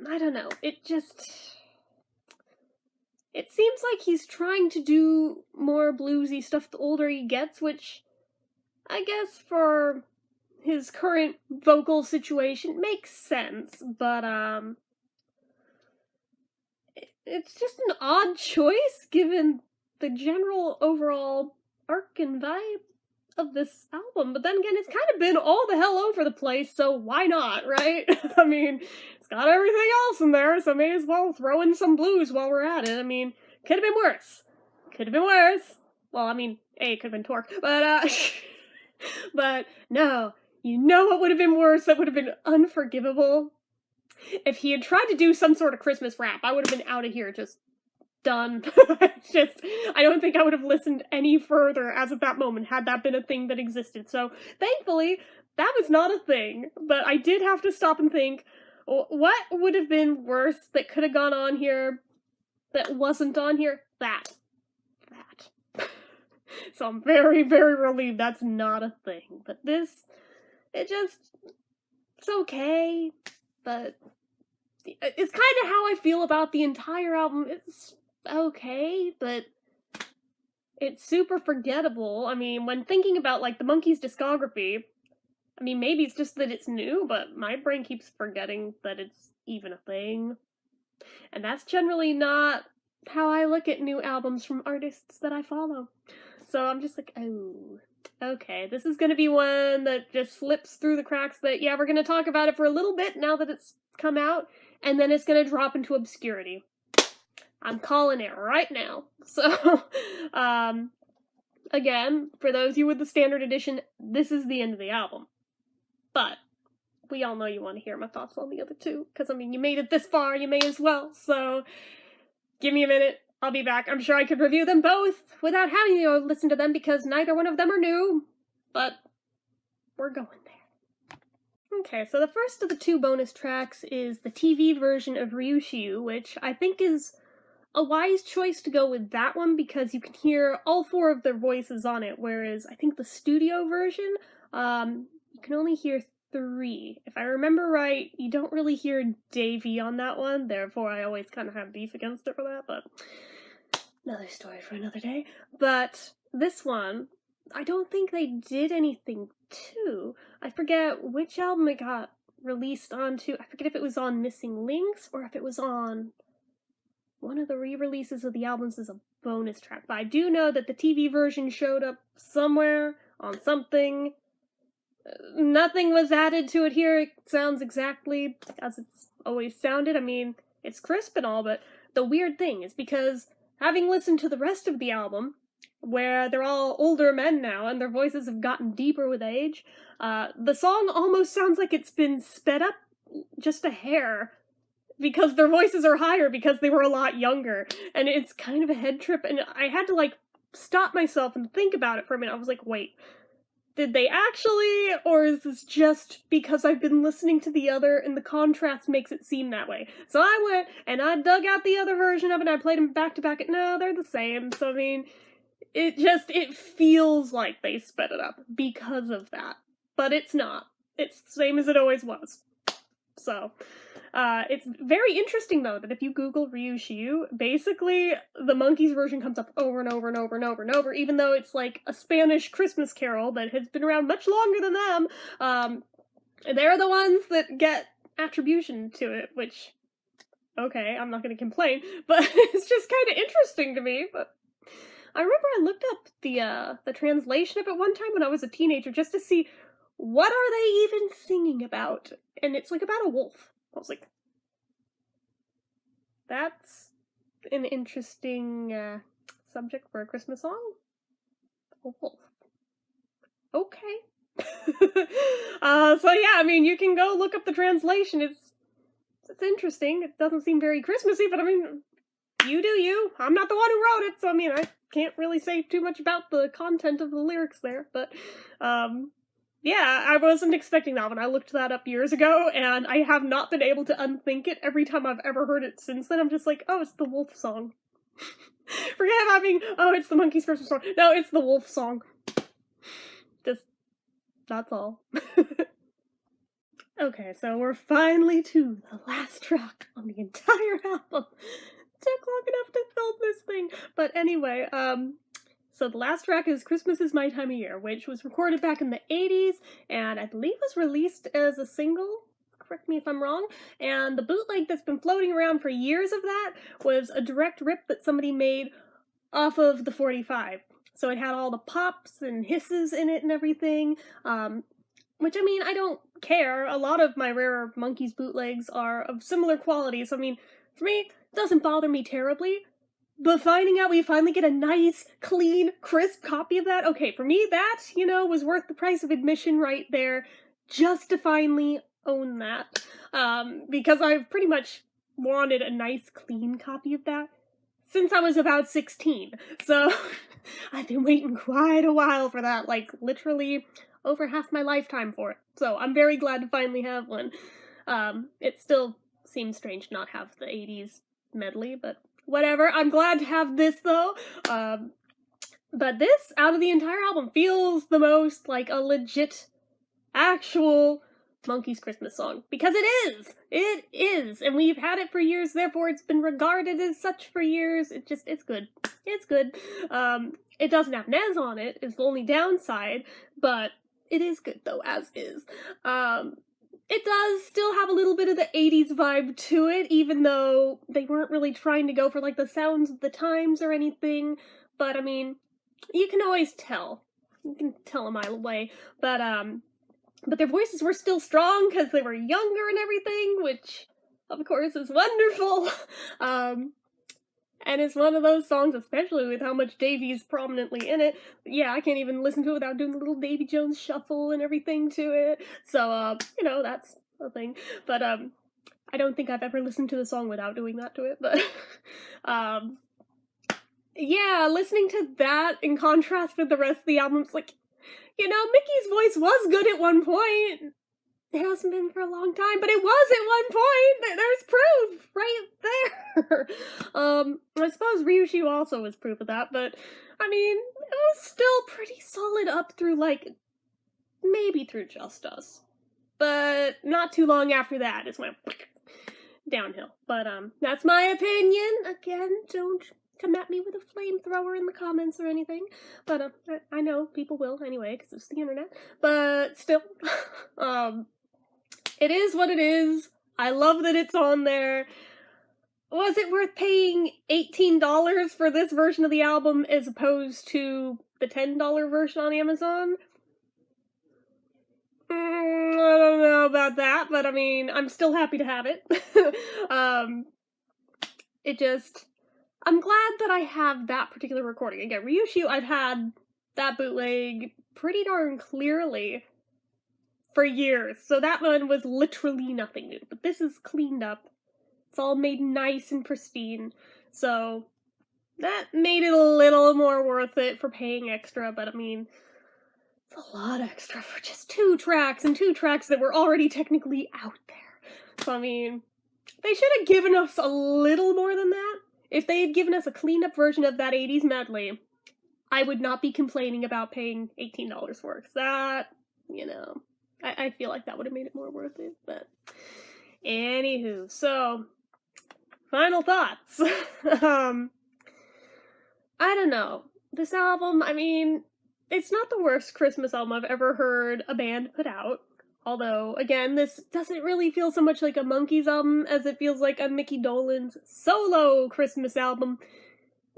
I don't know. It seems like he's trying to do more bluesy stuff the older he gets, which I guess for his current vocal situation makes sense, but it's just an odd choice given the general overall arc and vibe of this album. But then again, it's kind of been all the hell over the place, so why not, right? I mean, it's got everything else in there, so may as well throw in some blues while we're at it. I mean, could have been worse. Well, I mean, it could have been Torque, but but no. You know what would have been worse? That would have been unforgivable. If he had tried to do some sort of Christmas rap, I would have been out of here, just done. I don't think I would have listened any further as of that moment, had that been a thing that existed. So, thankfully, that was not a thing. But I did have to stop and think, what would have been worse that could have gone on here that wasn't on here? That. So I'm very, very relieved that's not a thing. But this... it's okay, but it's kind of how I feel about the entire album. It's okay, but it's super forgettable. I mean, when thinking about, like, the Monkees' discography, I mean, maybe it's just that it's new, but my brain keeps forgetting that it's even a thing. And that's generally not how I look at new albums from artists that I follow. So I'm just like, oh... okay, this is gonna be one that just slips through the cracks that, yeah, we're gonna talk about it for a little bit now that it's come out, and then it's gonna drop into obscurity. I'm calling it right now. So, again, for those of you with the standard edition, this is the end of the album. But, we all know you want to hear my thoughts on the other two, because, I mean, you made it this far, you may as well, so give me a minute. I'll be back. I'm sure I could review them both without having to listen to them because neither one of them are new, but we're going there. Okay, so the first of the two bonus tracks is the TV version of Ryushiu, which I think is a wise choice to go with that one because you can hear all four of their voices on it, whereas I think the studio version, you can only hear 3. If I remember right, you don't really hear Davey on that one, therefore I always kind of have beef against it for that, but another story for another day. But this one, I don't think they did anything to. I forget which album it got released onto. I forget if it was on Missing Links or if it was on one of the re-releases of the albums as a bonus track. But I do know that the TV version showed up somewhere on something. Nothing was added to it here. It sounds exactly as it's always sounded. I mean, it's crisp and all, but the weird thing is because having listened to the rest of the album, where they're all older men now and their voices have gotten deeper with age, the song almost sounds like it's been sped up just a hair because their voices are higher because they were a lot younger. And it's kind of a head trip, and I had to, like, stop myself and think about it for a minute. I was like, wait, did they actually, or is this just because I've been listening to the other and the contrast makes it seem that way? So I went and I dug out the other version of it and I played them back to back. No, they're the same. So I mean, it feels like they sped it up because of that. But it's not. It's the same as it always was. So, it's very interesting, though, that if you Google Ryushiu, basically, the Monkees version comes up over and over and over and over and over, even though it's like a Spanish Christmas carol that has been around much longer than them. They're the ones that get attribution to it, which, okay, I'm not gonna complain, but it's just kind of interesting to me, but I remember I looked up the translation of it one time when I was a teenager just to see what are they even singing about? And it's like about a wolf. I was like, that's an interesting subject for a Christmas song. A wolf. Okay. So yeah, I mean, you can go look up the translation. It's interesting. It doesn't seem very Christmassy, but I mean, you do you. I'm not the one who wrote it, so I mean, I can't really say too much about the content of the lyrics there, but, yeah, I wasn't expecting that one. I looked that up years ago, and I have not been able to unthink it every time I've ever heard it since then. I'm just like, oh, it's the wolf song. Forget having, oh, it's the Monkees Christmas song. No, it's the wolf song. Just, that's all. Okay, so we're finally to the last track on the entire album. Took long enough to film this thing. But anyway, so the last track is Christmas Is My Time of Year, which was recorded back in the 80s, and I believe was released as a single. Correct me if I'm wrong. And the bootleg that's been floating around for years of that was a direct rip that somebody made off of the 45. So it had all the pops and hisses in it and everything, which, I mean, I don't care. A lot of my rarer Monkees bootlegs are of similar quality, so I mean, for me, it doesn't bother me terribly. But finding out we finally get a nice, clean, crisp copy of that, okay, for me, that, you know, was worth the price of admission right there, just to finally own that. Because I've pretty much wanted a nice, clean copy of that since I was about 16. So, I've been waiting quite a while for that, like, literally over half my lifetime for it. So, I'm very glad to finally have one. It still seems strange to not have the 80s medley, but whatever. I'm glad to have this, though. But this, out of the entire album, feels the most like a legit, actual Monkees Christmas song. Because it is! It is! And we've had it for years, therefore it's been regarded as such for years. It's good. It's good. It doesn't have Nez on it, is the only downside, but it is good, though, as is. It does still have a little bit of the 80s vibe to it, even though they weren't really trying to go for, like, the sounds of the times or anything, but, I mean, you can always tell. You can tell a mile away, but their voices were still strong because they were younger and everything, which, of course, is wonderful. And it's one of those songs, especially with how much Davy's prominently in it. Yeah, I can't even listen to it without doing the little Davy Jones shuffle and everything to it. So, you know, that's a thing. But, I don't think I've ever listened to the song without doing that to it, but, yeah, listening to that in contrast with the rest of the album, it's like, you know, Mickey's voice was good at one point. It hasn't been for a long time, but it was at one point! There's proof! Right there! I suppose Ryushu also was proof of that, but, I mean, it was still pretty solid up through, like, maybe through Just Us. But not too long after that, it went downhill. But, that's my opinion. Again, don't come at me with a flamethrower in the comments or anything. But, I know people will anyway, because it's the internet. But still, it is what it is. I love that it's on there. Was it worth paying $18 for this version of the album as opposed to the $10 version on Amazon? I don't know about that, but I mean, I'm still happy to have it. I'm glad that I have that particular recording. Again, Ryushu, I've had that bootleg pretty darn clearly for years, so that one was literally nothing new. But this is cleaned up. It's all made nice and pristine, so that made it a little more worth it for paying extra, but I mean, it's a lot extra for just 2 tracks, and 2 tracks that were already technically out there. So I mean, they should have given us a little more than that. If they had given us a cleaned up version of that 80s medley, I would not be complaining about paying $18 for it, 'cause that, you know, I feel like that would have made it more worth it, but anywho, so, final thoughts. I don't know. This album, I mean, it's not the worst Christmas album I've ever heard a band put out. Although, again, this doesn't really feel so much like a Monkees album as it feels like a Mickey Dolenz solo Christmas album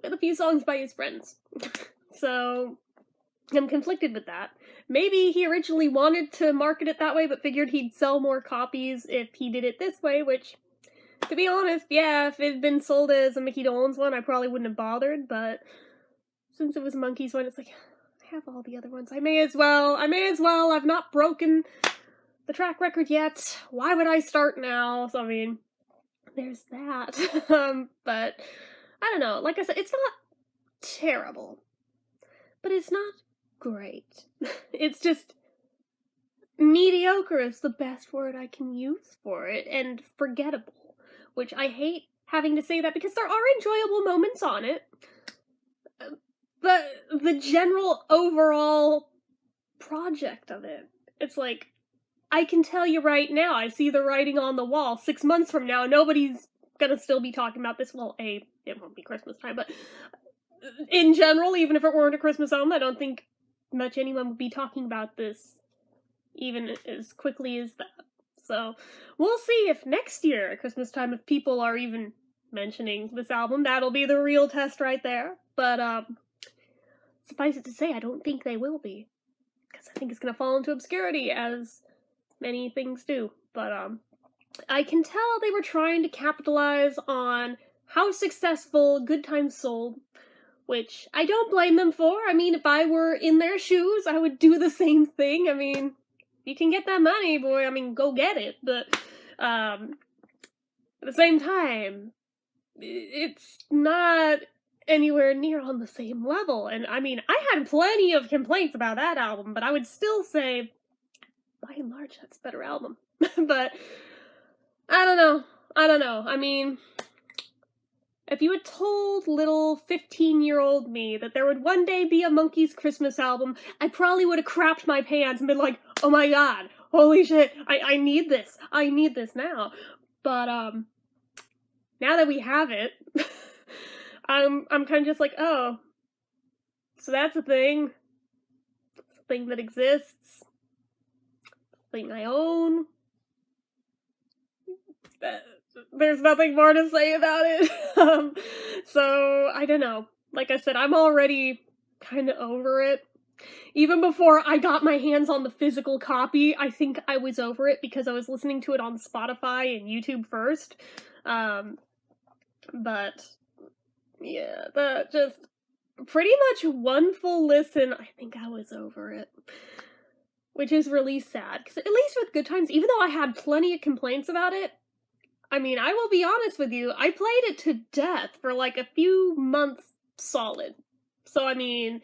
with a few songs by his friends. So, I'm conflicted with that. Maybe he originally wanted to market it that way, but figured he'd sell more copies if he did it this way, which, to be honest, yeah, if it had been sold as a Mickey Dolenz one, I probably wouldn't have bothered, but since it was a Monkees one, it's like, I have all the other ones. I may as well. I've not broken the track record yet. Why would I start now? So, I mean, there's that. But I don't know, like I said, it's not terrible, but it's not great. It's just mediocre is the best word I can use for it, and forgettable, which I hate having to say that because there are enjoyable moments on it, but the general overall project of it, it's like, I can tell you right now, I see the writing on the wall. 6 months from now, nobody's gonna still be talking about this. Well, A, it won't be Christmas time, but in general, even if it weren't a Christmas album, I don't think much anyone would be talking about this even as quickly as that. So, we'll see if next year, at Christmas time, if people are even mentioning this album. That'll be the real test right there. But, suffice it to say, I don't think they will be. Because I think it's gonna fall into obscurity, as many things do. But, I can tell they were trying to capitalize on how successful Good Times sold, which I don't blame them for. I mean, if I were in their shoes, I would do the same thing. I mean, you can get that money, boy, I mean, go get it. But, at the same time, it's not anywhere near on the same level. And, I mean, I had plenty of complaints about that album, but I would still say, by and large, that's a better album. But, I don't know. I mean, if you had told little 15-year-old me that there would one day be a Monkees Christmas album, I probably would have crapped my pants and been like, oh my god, holy shit, I need this. I need this now. But, now that we have it, I'm kind of just like, oh, so that's a thing. It's a thing that exists. A thing I own. There's nothing more to say about it. So, I don't know. Like I said, I'm already kind of over it. Even before I got my hands on the physical copy, I think I was over it because I was listening to it on Spotify and YouTube first. But, yeah, that just pretty much one full listen, I think I was over it. Which is really sad, because at least with Good Times, even though I had plenty of complaints about it, I mean, I will be honest with you, I played it to death for like a few months solid. So, I mean,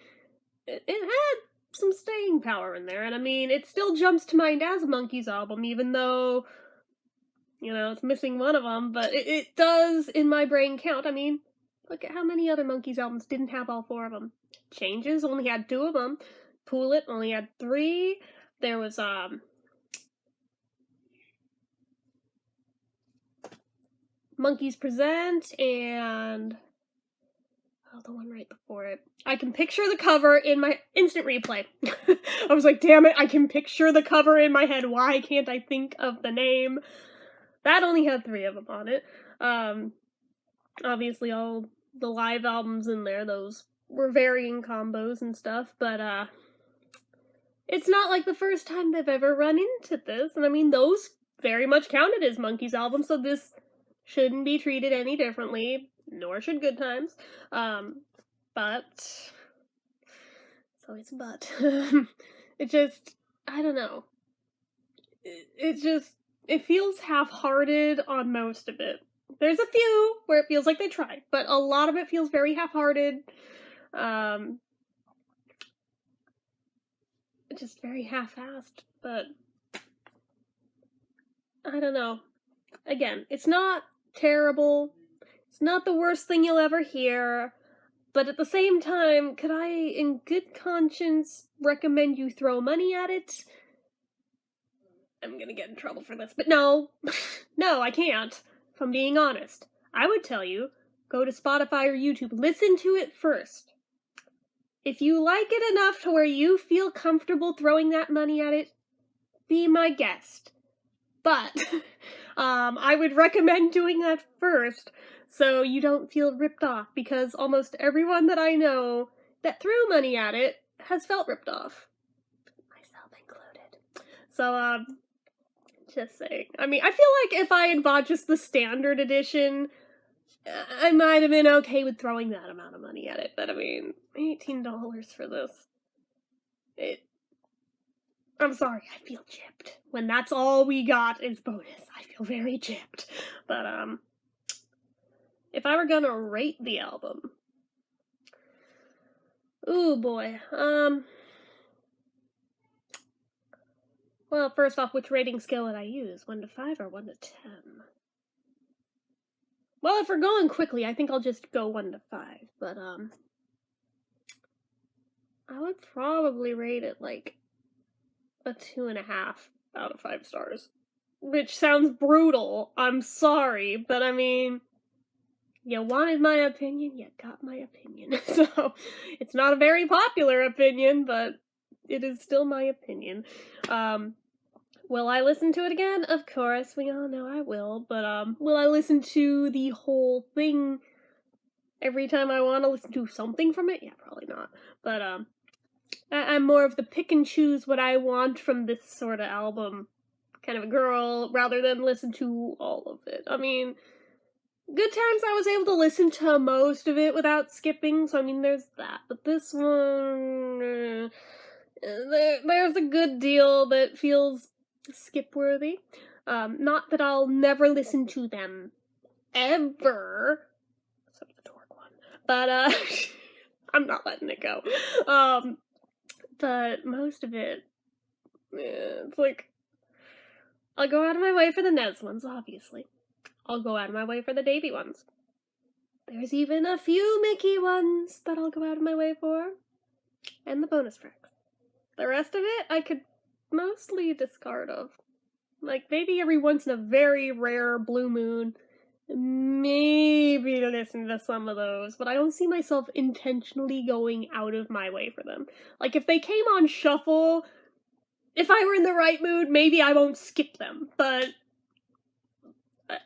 it had some staying power in there, and I mean, it still jumps to mind as a Monkees album, even though, you know, it's missing one of them, but it does in my brain count. I mean, look at how many other Monkees albums didn't have all 4 of them. Changes only had 2 of them. Pool It only had 3. There was, Monkees Present, and oh, the one right before it. I can picture the cover in my instant replay. I was like, damn it, I can picture the cover in my head. Why can't I think of the name? That only had 3 of them on it. Obviously all the live albums in there, those were varying combos and stuff, but, it's not like the first time they've ever run into this, and I mean, those very much counted as Monkees albums, so this shouldn't be treated any differently, nor should Good Times. But, so it's but. It just, I don't know. It feels half-hearted on most of it. There's a few where it feels like they tried, but a lot of it feels very half-hearted. Just very half-assed, but I don't know. Again, it's not terrible. It's not the worst thing you'll ever hear, but at the same time, could I, in good conscience, recommend you throw money at it? I'm gonna get in trouble for this, but no. No, I can't, if I'm being honest. I would tell you, go to Spotify or YouTube, listen to it first. If you like it enough to where you feel comfortable throwing that money at it, be my guest. But, I would recommend doing that first, so you don't feel ripped off, because almost everyone that I know that threw money at it has felt ripped off. Myself included. So, just saying. I mean, I feel like if I had bought just the standard edition, I might have been okay with throwing that amount of money at it, but I mean, $18 for this. I'm sorry, I feel gypped. When that's all we got is bonus, I feel very gypped. But, if I were gonna rate the album, ooh boy, well, first off, which rating scale would I use? 1 to 5 or 1 to 10? Well, if we're going quickly, I think I'll just go 1 to 5, but, I would probably rate it, like, a 2.5 out of 5 stars. Which sounds brutal, I'm sorry, but I mean, you wanted my opinion, you got my opinion. So, it's not a very popular opinion, but it is still my opinion. Will I listen to it again? Of course, we all know I will, but, will I listen to the whole thing every time I want to listen to something from it? Yeah, probably not. But, I'm more of the pick and choose what I want from this sort of album kind of a girl, rather than listen to all of it. I mean, Good Times I was able to listen to most of it without skipping, so I mean, there's that. But this one, there's a good deal that feels skip-worthy. Not that I'll never listen to them, ever. Except the Torque one. But, I'm not letting it go. But most of it, it's like, I'll go out of my way for the Nez ones, obviously. I'll go out of my way for the Davy ones. There's even a few Mickey ones that I'll go out of my way for. And the bonus tracks. The rest of it, I could mostly discard of. Like, maybe every once in a very rare blue moon, maybe listen to some of those, but I don't see myself intentionally going out of my way for them. Like, if they came on shuffle, if I were in the right mood, maybe I won't skip them, but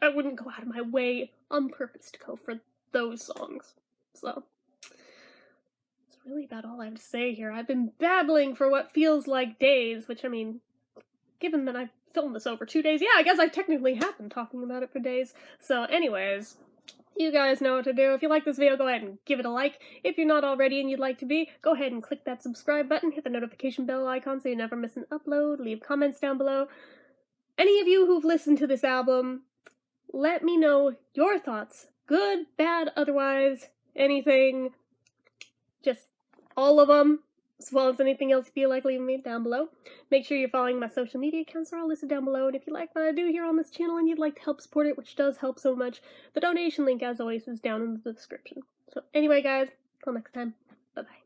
I wouldn't go out of my way on purpose to go for those songs. So, that's really about all I have to say here. I've been babbling for what feels like days, which, I mean, given that I've filmed this over 2 days, yeah, I guess I technically have been talking about it for days. So, anyways, you guys know what to do. If you like this video, go ahead and give it a like. If you're not already and you'd like to be, go ahead and click that subscribe button, hit the notification bell icon so you never miss an upload, leave comments down below. Any of you who've listened to this album, let me know your thoughts. Good, bad, otherwise, anything. Just all of them, as well as anything else you feel like leaving me down below. Make sure you're following my social media accounts, they're all listed down below. And if you like what I do here on this channel and you'd like to help support it, which does help so much, the donation link, as always, is down in the description. So anyway, guys, till next time, bye-bye.